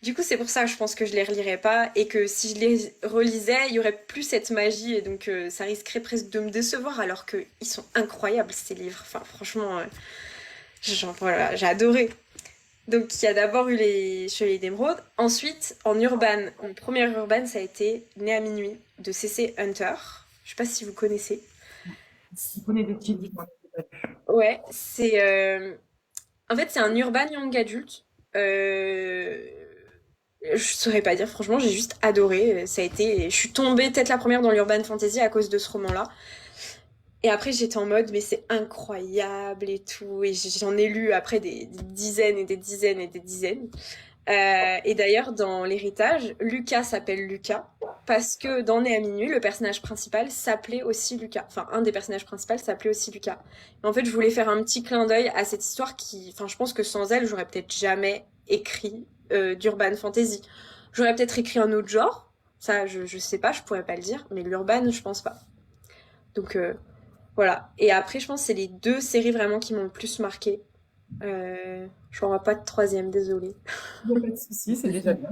Du coup, c'est pour ça que je pense que je les relirais pas et que si je les relisais, il y aurait plus cette magie et donc ça risquerait presque de me décevoir alors que ils sont incroyables ces livres. Enfin, franchement, voilà, j'ai adoré. Donc, il y a d'abord eu les Chevaliers d'Émeraude. Ensuite, en urban, mon premier urban, ça a été Né à minuit de C.C. Hunter. Je sais pas si vous connaissez. Si tu connais des titres, moi, Ouais, en fait, c'est un urban young adulte. Euh... Je saurais pas dire, franchement, j'ai juste adoré. Ça a été... Je suis tombée tête la première dans l'urban fantasy à cause de ce roman-là. Et après, j'étais en mode, mais c'est incroyable et tout. Et j'en ai lu après des dizaines et des dizaines et des dizaines. Et d'ailleurs, dans l'héritage, Lucas s'appelle Lucas parce que dans Né à minuit, le personnage principal s'appelait aussi Lucas. Enfin, un des personnages principaux s'appelait aussi Lucas. Et en fait, je voulais faire un petit clin d'œil à cette histoire qui, enfin, je pense que sans elle, j'aurais peut-être jamais écrit d'urban fantasy. J'aurais peut-être écrit un autre genre. Ça, je sais pas, je pourrais pas le dire. Mais l'urban, je pense pas. Donc, voilà. Et après, je pense que c'est les deux séries vraiment qui m'ont le plus marqué. Je n'en vois pas de troisième, désolée. il n'y a pas de souci, c'est déjà bien.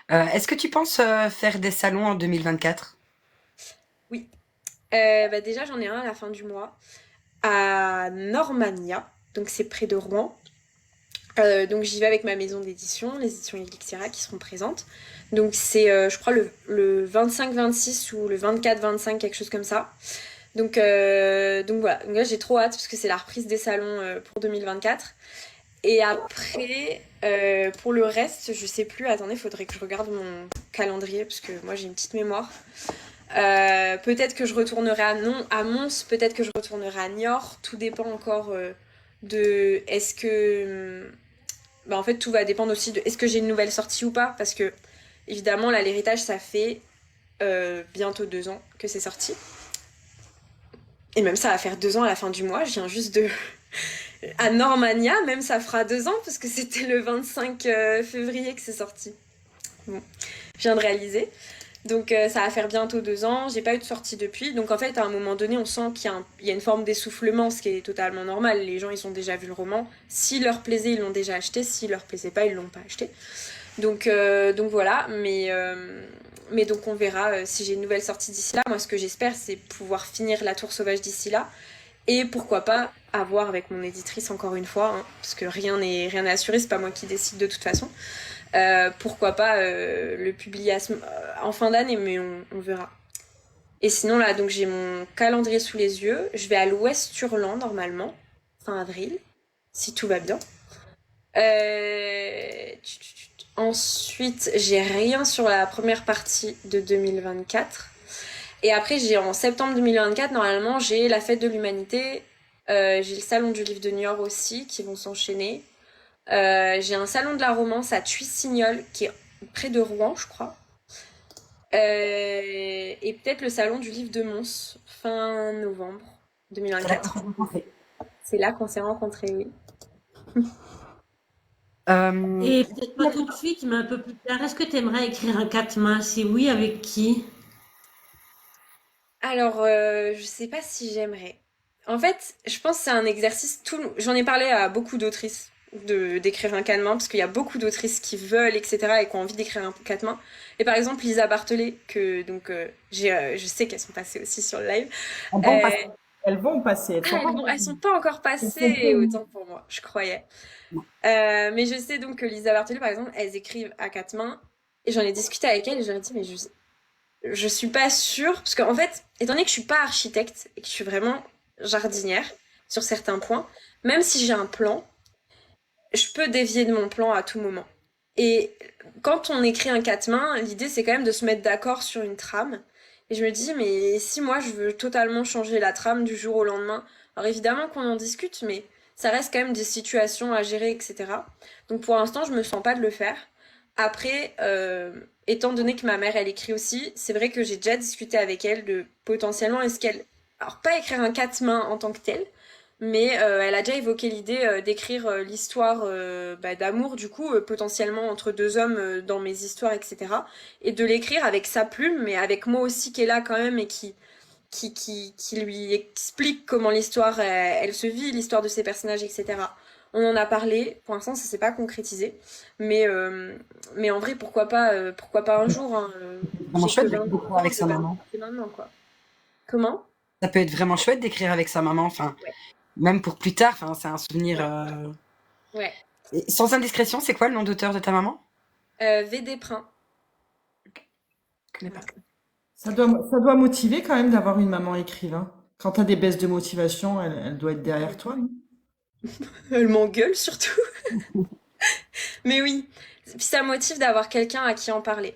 Est-ce que tu penses faire des salons en 2024? Oui. Bah déjà, j'en ai un à la fin du mois. à Normania, donc c'est près de Rouen. Donc j'y vais avec ma maison d'édition, les éditions Elixira qui seront présentes. Donc c'est, je crois, le 25-26 ou le 24-25, quelque chose comme ça. Donc voilà, donc là j'ai trop hâte parce que c'est la reprise des salons pour 2024. Et après, pour le reste, je sais plus. Attendez, faudrait que je regarde mon calendrier parce que moi j'ai une petite mémoire. Peut-être que je retournerai à Mons, peut-être que je retournerai à Niort. Tout dépend encore de est-ce que. Bah, en fait, tout va dépendre aussi de est-ce que j'ai une nouvelle sortie ou pas. Parce que, évidemment, là, l'héritage, ça fait bientôt 2 ans que c'est sorti. Et même ça va faire 2 ans à la fin du mois. Je viens juste de. À Normania, même ça fera 2 ans parce que c'était le 25 février que c'est sorti. Bon, je viens de réaliser. Donc ça va faire bientôt 2 ans, j'ai pas eu de sortie depuis. Donc en fait, à un moment donné, on sent qu'il y a une forme d'essoufflement, ce qui est totalement normal. Les gens, ils ont déjà vu le roman. S'il leur plaisait, ils l'ont déjà acheté. S'il leur plaisait pas, ils l'ont pas acheté. Donc voilà, mais donc on verra si j'ai une nouvelle sortie d'ici là. Moi, ce que j'espère, c'est pouvoir finir La Tour Sauvage d'ici là. Et pourquoi pas avoir avec mon éditrice encore une fois, hein, parce que rien n'est assuré, c'est pas moi qui décide de toute façon. Pourquoi pas le publier en fin d'année, mais on verra. Et sinon là, donc j'ai mon calendrier sous les yeux. Je vais à l'Ouest-Hurlan normalement, fin avril, si tout va bien. Ensuite, j'ai rien sur la première partie de 2024. Et après, j'ai en septembre 2024, normalement, j'ai la Fête de l'Humanité. J'ai le Salon du Livre de Niort aussi, qui vont s'enchaîner. J'ai un salon de la romance à Tuis-Signol, qui est près de Rouen, je crois. Et peut-être le salon du livre de Mons, fin novembre 2024. C'est là qu'on s'est rencontrés, oui. Et peut-être pas tout de suite, mais un peu plus tard. Est-ce que tu aimerais écrire un 4 mains? Si oui, avec qui? Alors, je sais pas si j'aimerais. En fait, je pense que c'est un exercice. J'en ai parlé à beaucoup d'autrices d'écrire un 4 mains, parce qu'il y a beaucoup d'autrices qui veulent, etc., et qui ont envie d'écrire un 4 mains. Et par exemple, Lisa Barthollet, que donc je sais qu'elles sont passées aussi sur le live. Elles vont passer. Elles sont pas encore passées, autant pour moi, je croyais. Mais je sais donc que Lisa Barthollet, par exemple, elles écrivent à 4 mains, et j'en ai discuté avec elle, et j'aurais dit, mais je suis pas sûre, parce qu'en fait, étant donné que je suis pas architecte, et que je suis vraiment jardinière, sur certains points, même si j'ai un plan, je peux dévier de mon plan à tout moment. Et quand on écrit un 4 mains, l'idée c'est quand même de se mettre d'accord sur une trame. Et je me dis, mais si moi je veux totalement changer la trame du jour au lendemain, alors évidemment qu'on en discute, mais ça reste quand même des situations à gérer, etc. Donc pour l'instant, je me sens pas de le faire. Après, étant donné que ma mère elle écrit aussi, c'est vrai que j'ai déjà discuté avec elle de potentiellement est-ce qu'elle. Alors pas écrire un 4 mains en tant que tel, mais elle a déjà évoqué l'idée d'écrire l'histoire d'amour, du coup, potentiellement entre deux hommes dans mes histoires, etc. Et de l'écrire avec sa plume, mais avec moi aussi qui est là quand même et qui lui explique comment l'histoire, elle se vit, l'histoire de ses personnages, etc. On en a parlé, pour l'instant ça s'est pas concrétisé, mais en vrai pourquoi pas un jour, hein, Vraiment j'ai chouette que 20 d'écrire ans, avec sa maman. c'est maintenant quoi. Comment? Ça peut être vraiment chouette d'écrire avec sa maman, enfin, Ouais. même pour plus tard, enfin, c'est un souvenir. Ouais. Et sans indiscrétion, c'est quoi le nom d'auteur de ta maman? VD Prin. Je connais pas. Ça doit motiver quand même d'avoir une maman écrivain. Quand tu as des baisses de motivation, elle doit être derrière toi, non? Elle m'engueule surtout. Mais oui, puis ça motive d'avoir quelqu'un à qui en parler.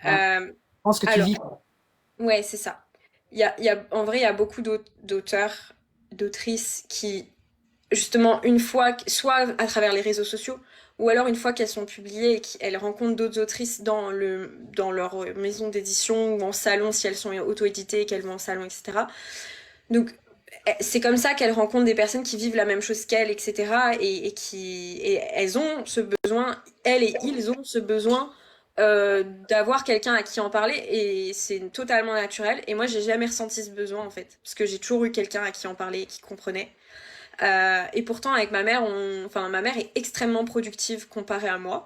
Ouais. Euh, Je pense que tu alors, vis. ouais, c'est ça. En vrai, il y a beaucoup d'auteurs, d'autrices qui, justement, une fois, soit à travers les réseaux sociaux, ou alors une fois qu'elles sont publiées et qu'elles rencontrent d'autres autrices dans leur maison d'édition ou en salon, si elles sont auto-éditées et qu'elles vont en salon, etc. Donc, c'est comme ça qu'elles rencontrent des personnes qui vivent la même chose qu'elles, etc. Et elles ont ce besoin, elles et ils ont ce besoin d'avoir quelqu'un à qui en parler. Et c'est totalement naturel. Et moi, j'ai jamais ressenti ce besoin, en fait. Parce que j'ai toujours eu quelqu'un à qui en parler et qui comprenait. Et pourtant, avec ma mère, ma mère est extrêmement productive comparée à moi.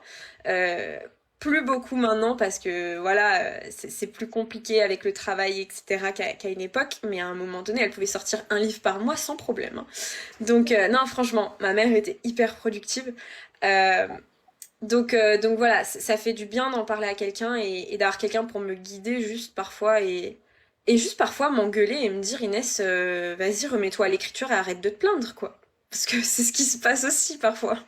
plus beaucoup maintenant parce que voilà, c'est plus compliqué avec le travail, etc. qu'à une époque. Mais à un moment donné, elle pouvait sortir un livre par mois sans problème, hein. Donc non, franchement, ma mère était hyper productive. Euh, donc voilà, ça fait du bien d'en parler à quelqu'un et d'avoir quelqu'un pour me guider juste parfois et juste parfois m'engueuler et me dire Inès, vas-y, remets-toi à l'écriture et arrête de te plaindre, quoi. Parce que c'est ce qui se passe aussi parfois.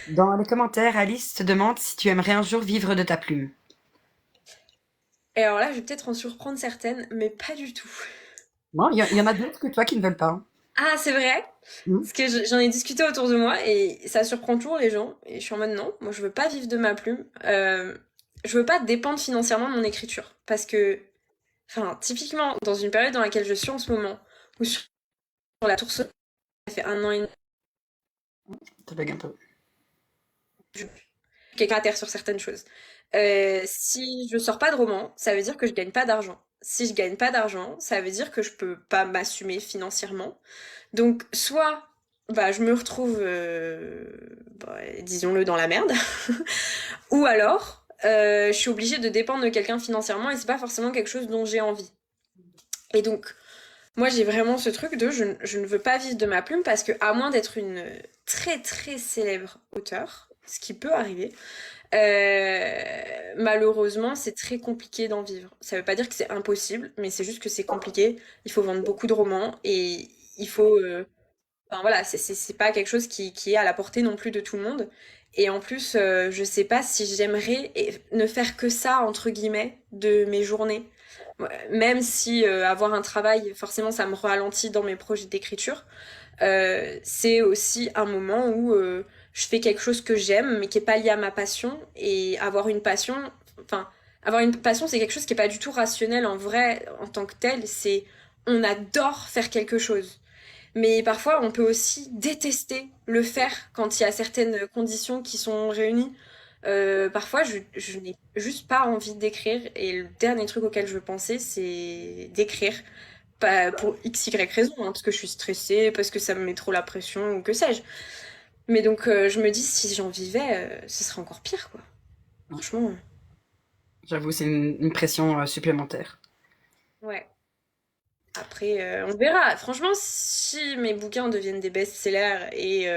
Dans les commentaires, Alice te demande si tu aimerais un jour vivre de ta plume. Et alors là, je vais peut-être en surprendre certaines, mais pas du tout. Non, il y en a d'autres que toi qui ne veulent pas, hein. Ah, c'est vrai? Mm. Parce que j'en ai discuté autour de moi et ça surprend toujours les gens. Et je suis en mode non, moi je veux pas vivre de ma plume. Je veux pas dépendre financièrement de mon écriture. Parce que, enfin, typiquement, dans une période dans laquelle je suis en ce moment, où sur la tour Sommet, ça fait 1 an et demi, Ça bug un peu. quelqu'un à terre sur certaines choses. Si je sors pas de roman, ça veut dire que je gagne pas d'argent. Si je gagne pas d'argent, ça veut dire que je peux pas m'assumer financièrement. Donc, soit bah, je me retrouve, bah, disons-le, dans la merde, ou alors je suis obligée de dépendre de quelqu'un financièrement et c'est pas forcément quelque chose dont j'ai envie. Et donc, moi j'ai vraiment ce truc de je ne veux pas vivre de ma plume parce que, à moins d'être une très très célèbre auteure, ce qui peut arriver, malheureusement, c'est très compliqué d'en vivre. Ça veut pas dire que c'est impossible, mais c'est juste que c'est compliqué. Il faut vendre beaucoup de romans et il faut. Enfin voilà, c'est pas quelque chose qui est à la portée non plus de tout le monde. Et en plus, je sais pas si j'aimerais ne faire que ça, entre guillemets, de mes journées. Même si avoir un travail, forcément, ça me ralentit dans mes projets d'écriture. C'est aussi un moment où je fais quelque chose que j'aime, mais qui est pas lié à ma passion. Et avoir une passion, enfin, avoir une passion, c'est quelque chose qui est pas du tout rationnel en vrai, en tant que tel. C'est, on adore faire quelque chose. Mais parfois, on peut aussi détester le faire quand il y a certaines conditions qui sont réunies. Parfois, je n'ai juste pas envie d'écrire. Et le dernier truc auquel je veux penser, c'est d'écrire. Pas pour x, y raison, hein, parce que je suis stressée, parce que ça me met trop la pression, ou que sais-je. Mais donc, je me dis, si j'en vivais, ce serait encore pire, quoi. Franchement, J'avoue, c'est une pression supplémentaire. ouais. Après, on verra. Franchement, si mes bouquins deviennent des best-sellers et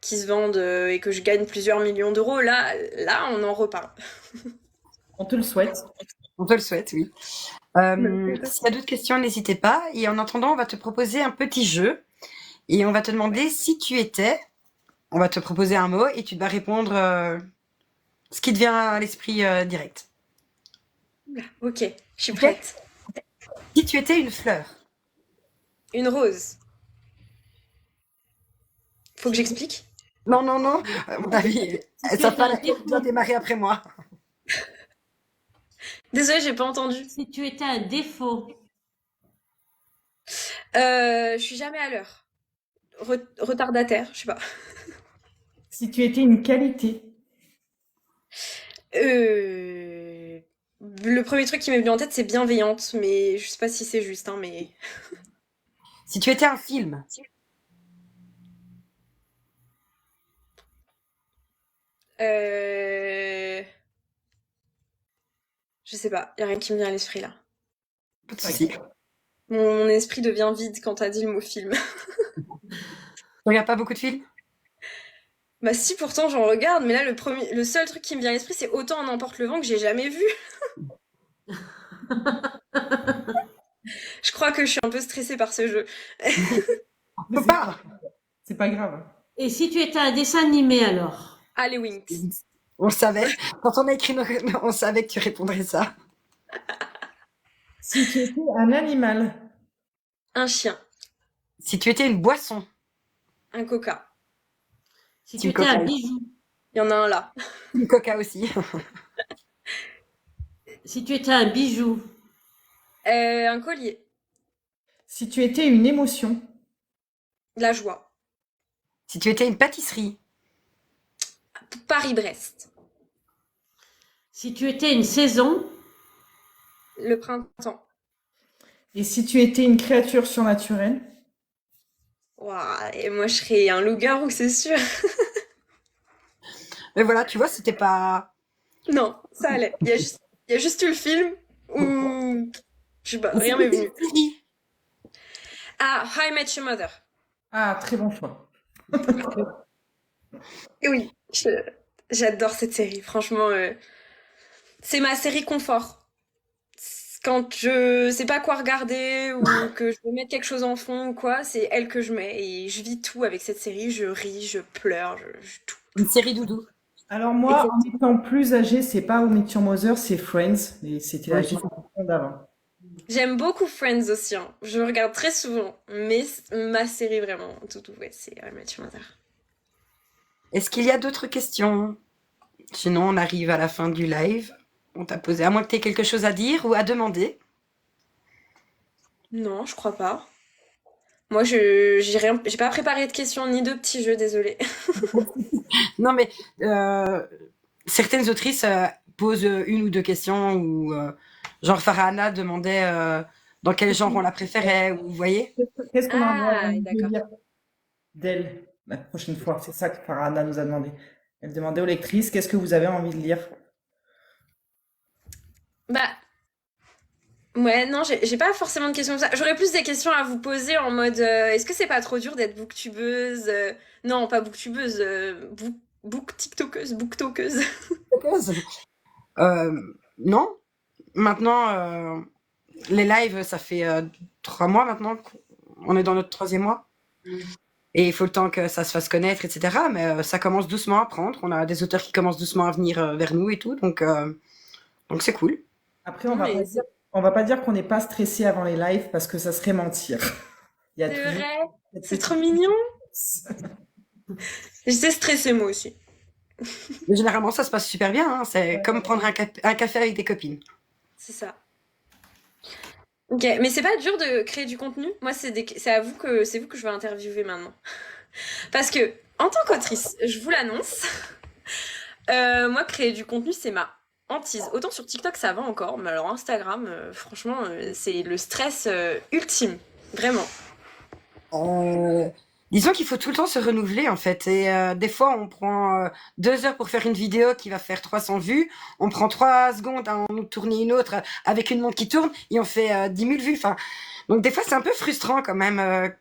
qui se vendent et que je gagne plusieurs millions d'euros, là, on en reparle. On te le souhaite. On te le souhaite, oui. S'il y a d'autres questions, n'hésitez pas. Et en attendant, on va te proposer un petit jeu. Et on va te demander si tu étais. On va te proposer un mot et tu dois répondre ce qui te vient à l'esprit direct. Ok, je suis Ok. prête. Si tu étais une fleur. Une rose. Faut que j'explique? Non, non, non. À mon avis, Si tu ça étais un doit défaut, démarrer après moi. Désolée, j'ai pas entendu. si tu étais un défaut, Je suis jamais à l'heure. Retardataire, je sais pas. Si tu étais une qualité. Le premier truc qui m'est venu en tête, c'est bienveillante, mais je sais pas si c'est juste, hein, mais... Si tu étais un film. Euh... Je sais pas, y a rien qui me vient à l'esprit là. Pas de souci. Mon esprit devient vide quand t'as dit le mot film. Tu regardes pas beaucoup de films? Bah si, pourtant j'en regarde, mais là le seul truc qui me vient à l'esprit, c'est Autant en emporte le vent que j'ai jamais vu. Je crois que je suis un peu stressée par ce jeu. Mais Faut pas. c'est pas grave. et si tu étais un dessin animé alors? Allez, Winx. On le savait. Quand on a écrit, on savait que tu répondrais ça. Si tu étais un animal. Un chien. Si tu étais une boisson. Un coca. Si tu Team étais un Coca. bijou? Il y en a un là. Une coca aussi. Si tu étais un bijou? Un collier. Si tu étais une émotion. De la joie. Si tu étais une pâtisserie. Paris-Brest. Si tu étais une saison? Le printemps. Et si tu étais une créature surnaturelle. Ouah, et moi je serais un loup-garou, c'est sûr. Mais voilà, tu vois, c'était pas Non, ça allait. Il y a juste eu le film où, je sais pas, Et c'est rien quoi m'est venu. cette série? Ah, How I Met Your Mother. Ah, très bon choix. Et oui, j'adore cette série. Franchement, c'est ma série confort. Quand je sais pas quoi regarder ou que je veux mettre quelque chose en fond ou quoi, c'est elle que je mets et je vis tout avec cette série. Je ris, je pleure, tout, Une tout. série doudou. Alors moi, Exact. en étant plus âgé, c'est pas How I Met Your Mother, c'est Friends, et c'était la Ok. génération d'avant. J'aime beaucoup Friends aussi, hein. Je regarde très souvent, mais ma série vraiment, tout, ouais, c'est How I Met Your Mother. Est-ce qu'il y a d'autres questions? Sinon, on arrive à la fin du live. On t'a posé, à moins que tu aies quelque chose à dire ou à demander. Non, je crois pas. Moi, j'ai pas préparé de questions ni de petits jeux, désolée. Non, mais certaines autrices posent une ou deux questions, ou genre Farhana demandait dans quel genre on la préférait, ou vous voyez? Qu'est-ce qu'on a Ah, envie de d'accord. lire d'elle la prochaine fois? C'est ça que Farhana nous a demandé. Elle demandait aux lectrices, qu'est-ce que vous avez envie de lire? Bah, ouais, non, j'ai pas forcément de questions comme ça. J'aurais plus des questions à vous poser en mode est-ce que c'est pas trop dur d'être booktubeuse Non, pas booktubeuse, book tiktokeuse, booktokeuse. Euh, non. Maintenant, les lives, ça fait 3 mois maintenant. On est dans notre 3e mois. Et il faut le temps que ça se fasse connaître, etc. Mais ça commence doucement à prendre. On a des auteurs qui commencent doucement à venir vers nous et tout. Donc c'est cool. Après, Non, mais on va pas dire qu'on n'est pas stressé avant les lives parce que ça serait mentir. Il y a c'est toujours vrai, cette c'est petite trop mignon. chose. J'étais stressée moi aussi. Mais généralement, ça se passe super bien, hein. C'est comme prendre un café avec des copines. C'est ça. Ok, mais c'est pas dur de créer du contenu? Moi, c'est vous que je vais interviewer maintenant. Parce que, en tant qu'autrice, je vous l'annonce, moi, créer du contenu, c'est ma hantise. Autant sur TikTok, ça va encore, mais alors Instagram, franchement, c'est le stress ultime. Vraiment. Euh, disons qu'il faut tout le temps se renouveler en fait. Et des fois, on prend 2 heures pour faire une vidéo qui va faire 300 vues. On prend 3 secondes à en tourner une autre avec une montre qui tourne et on fait 10 000 vues. Enfin, donc des fois, c'est un peu frustrant quand même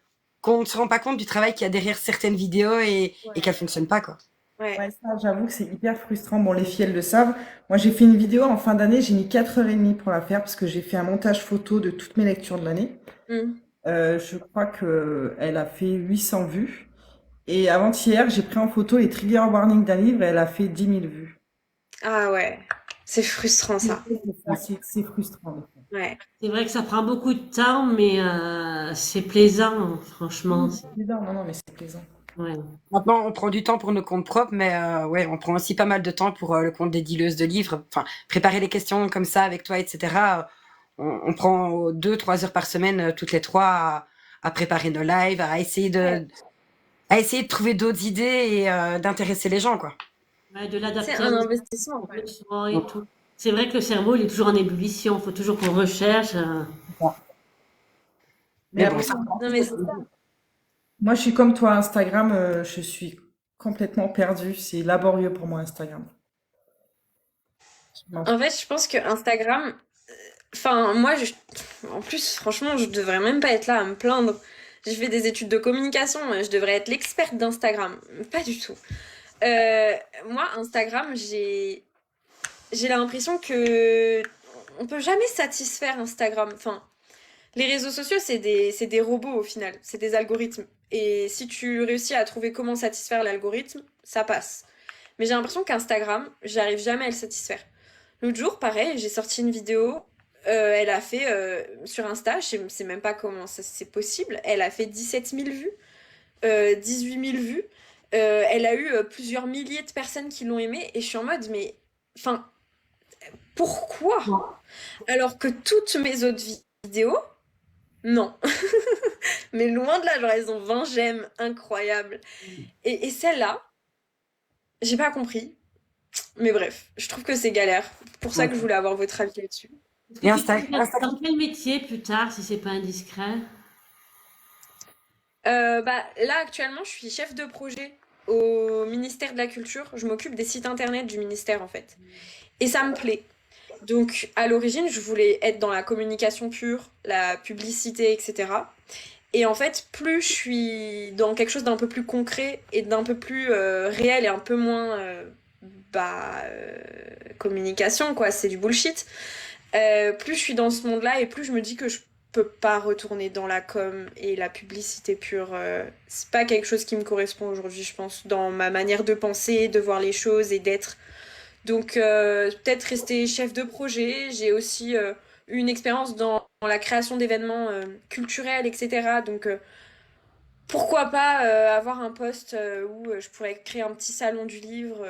qu'on ne se rend pas compte du travail qu'il y a derrière certaines vidéos et qu'elles fonctionnent pas quoi. Ouais. Ouais, ça, j'avoue que c'est hyper frustrant. Bon, les filles, elles le savent. Moi, j'ai fait une vidéo en fin d'année, j'ai mis 4h30 pour la faire parce que j'ai fait un montage photo de toutes mes lectures de l'année. Mm. Je crois que elle a fait 800 vues. Et avant-hier, j'ai pris en photo les trigger warnings d'un livre et elle a fait 10 000 vues. Ah ouais, c'est frustrant ça. C'est frustrant, des fois. Ouais. C'est vrai que ça prend beaucoup de temps, mais c'est plaisant, franchement. C'est plaisant, non, non, mais c'est plaisant. Ouais. Maintenant, on prend du temps pour nos comptes propres, mais ouais, on prend aussi pas mal de temps pour le compte des dealeuses de livres. Enfin, préparer les questions comme ça avec toi, etc. On prend 2, 3 heures par semaine, toutes les trois, à préparer nos lives, à essayer de trouver d'autres idées et d'intéresser les gens, quoi. Ouais, de C'est l'adapter un à investissement. notre besoin et tout. C'est vrai que le cerveau, il est toujours en ébullition. Il faut toujours qu'on recherche. Mais Mais bon, après, ça. Non mais c'est ça. moi, je suis comme toi, Instagram, je suis complètement perdue. C'est laborieux pour moi, Instagram. Je m'en En fait, je pense que Instagram, enfin, en plus, franchement, je devrais même pas être là à me plaindre. J'ai fait des études de communication, je devrais être l'experte d'Instagram. Pas du tout. Euh, Moi, Instagram, j'ai l'impression que on peut jamais satisfaire Instagram. Enfin, les réseaux sociaux, c'est des robots au final, c'est des algorithmes. Et si tu réussis à trouver comment satisfaire l'algorithme, ça passe. Mais j'ai l'impression qu'Instagram, j'arrive jamais à le satisfaire. L'autre jour, pareil, j'ai sorti une vidéo. Elle a fait sur Insta, je sais même pas comment c'est possible. Elle a fait 17 000 vues, 18 000 vues. Elle a eu plusieurs milliers de personnes qui l'ont aimée. Et je suis en mode, mais enfin, pourquoi? Alors que toutes mes autres vidéos, non. Mais loin de là, genre elles ont 20 j'aime, incroyable. Et celle-là, j'ai pas compris. Mais bref, je trouve que c'est galère. Pour ça que je voulais avoir votre avis là-dessus. Est-ce Et que tu te vois Insta. dans quel métier plus tard, si c'est pas indiscret? Bah, là, actuellement, je suis chef de projet au ministère de la Culture. Je m'occupe des sites internet du ministère, en fait. Et ça me plaît. Donc, à l'origine, je voulais être dans la communication pure, la publicité, etc. Et en fait, plus je suis dans quelque chose d'un peu plus concret et d'un peu plus réel et un peu moins bah, euh, communication, quoi, c'est du bullshit. Plus je suis dans ce monde-là et plus je me dis que je peux pas retourner dans la com et la publicité pure. C'est pas quelque chose qui me correspond aujourd'hui, je pense, dans ma manière de penser, de voir les choses et d'être. Donc peut-être rester chef de projet. J'ai aussi eu une expérience dans la création d'événements culturels, etc. Donc pourquoi pas avoir un poste où je pourrais créer un petit salon du livre.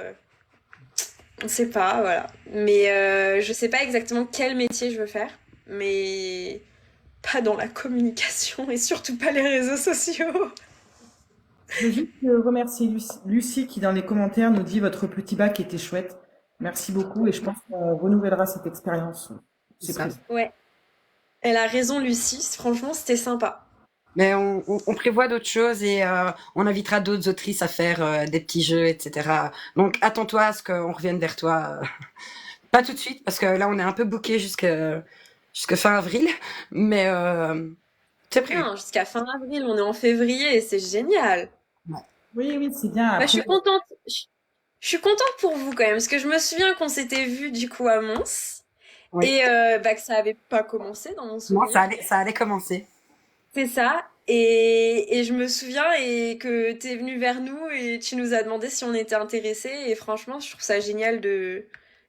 On sait pas, voilà. Mais je sais pas exactement quel métier je veux faire. Mais pas dans la communication et surtout pas les réseaux sociaux. Je veux juste remercier Lucie qui, dans les commentaires, nous dit votre petit bac était chouette. Merci beaucoup et je pense qu'on renouvellera cette expérience. C'est C'est ça. prévu. Ouais. Elle a raison, Lucie. Franchement, c'était sympa. Mais on prévoit d'autres choses et on invitera d'autres autrices à faire des petits jeux, etc. Donc attends-toi à ce qu'on revienne vers toi. Pas tout de suite, parce que là on est un peu booké jusque fin avril, mais c'est prévu. Non, jusqu'à fin avril, on est en février et c'est génial. Ouais. Oui, oui, c'est bien. Bah, je Après, suis contente. Je suis contente pour vous quand même, parce que je me souviens qu'on s'était vu du coup à Mons Oui. et bah, que ça avait pas commencé dans mon Non, souvenir. ça allait commencer. C'est ça. Et je me souviens et que t'es venu vers nous et tu nous as demandé si on était intéressés. Et franchement, je trouve ça génial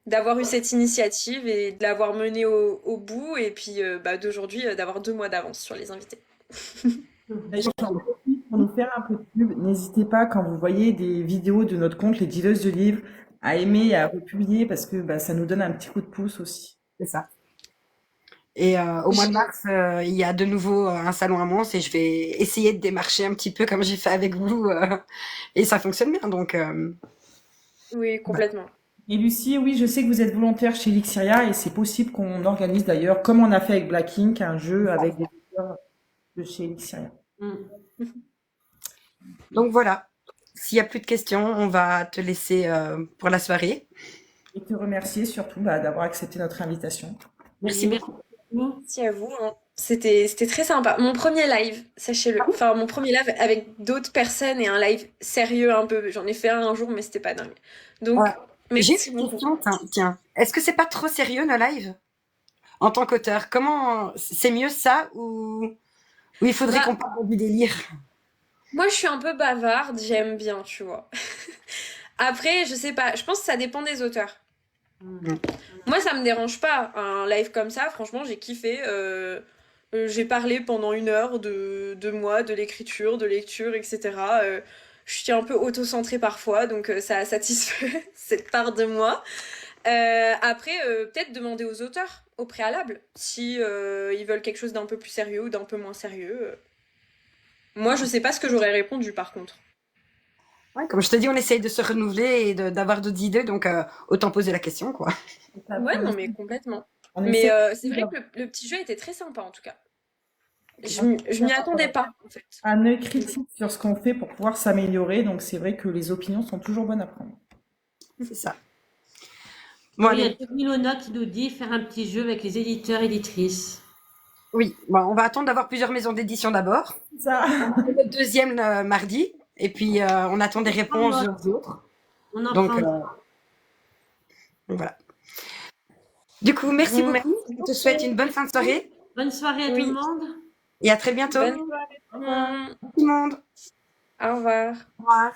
d'avoir eu cette initiative et de l'avoir menée au bout. Et puis bah, d'aujourd'hui, d'avoir 2 mois d'avance sur les invités. d'ailleurs, j'en profite pour nous faire un peu de pub. N'hésitez pas, quand vous voyez des vidéos de notre compte, les dealeuses de livres, à aimer et à republier parce que bah, ça nous donne un petit coup de pouce aussi. C'est ça. Et au mois de mars, il y a de nouveau un salon à Mons et je vais essayer de démarcher un petit peu comme j'ai fait avec vous. Et ça fonctionne bien, donc Oui, complètement. Et Lucie, oui, je sais que vous êtes volontaire chez Lixiria et c'est possible qu'on organise d'ailleurs, comme on a fait avec Black Ink, un jeu avec des auteurs de chez Lixiria. donc voilà. S'il y a plus de questions, on va te laisser pour la soirée. Et te remercier surtout d'avoir accepté notre invitation. Merci beaucoup. Merci à vous, hein. C'était très sympa. Mon premier live, sachez-le. Enfin, mon premier live avec d'autres personnes et un live sérieux un peu. J'en ai fait un jour, mais c'était pas dingue. Donc, Ouais. J'ai merci une beaucoup. question, tiens. Est-ce que c'est pas trop sérieux nos lives en tant qu'auteur? Comment c'est mieux ça ou il faudrait Bah, qu'on parle du délire? moi, je suis un peu bavarde, j'aime bien, tu vois. Après, je sais pas, je pense que ça dépend des auteurs. Moi, ça me dérange pas. Un live comme ça, franchement, j'ai kiffé. J'ai parlé pendant 1 heure de moi, de l'écriture, de lecture, etc. Je suis un peu auto-centrée parfois, donc ça satisfait cette part de moi. Après, peut-être demander aux auteurs au préalable si ils veulent quelque chose d'un peu plus sérieux ou d'un peu moins sérieux. Moi, je sais pas ce que j'aurais répondu par contre. Ouais, comme je te dis, on essaye de se renouveler et d'avoir d'autres idées, donc autant poser la question, quoi. Ouais, non, mais complètement. On Mais essaie c'est vrai que le petit jeu était très sympa en tout cas. Je m'y attendais pas en fait. un œil critique sur ce qu'on fait pour pouvoir s'améliorer. Donc c'est vrai que les opinions sont toujours bonnes à prendre. C'est ça. Bon, Il y a allez. Milona qui nous dit faire un petit jeu avec les éditeurs, éditrices. Oui, bon, on va attendre d'avoir plusieurs maisons d'édition d'abord. Ça. Le deuxième mardi, et puis on attend des réponses aux autres. On en Donc prend. voilà. Du coup, merci Bon, beaucoup. Je te souhaite une bonne fin de soirée Bonne soirée à Oui. tout le monde. et à très bientôt. Bonne soirée tout le monde. Tout le monde. Au revoir. Au revoir.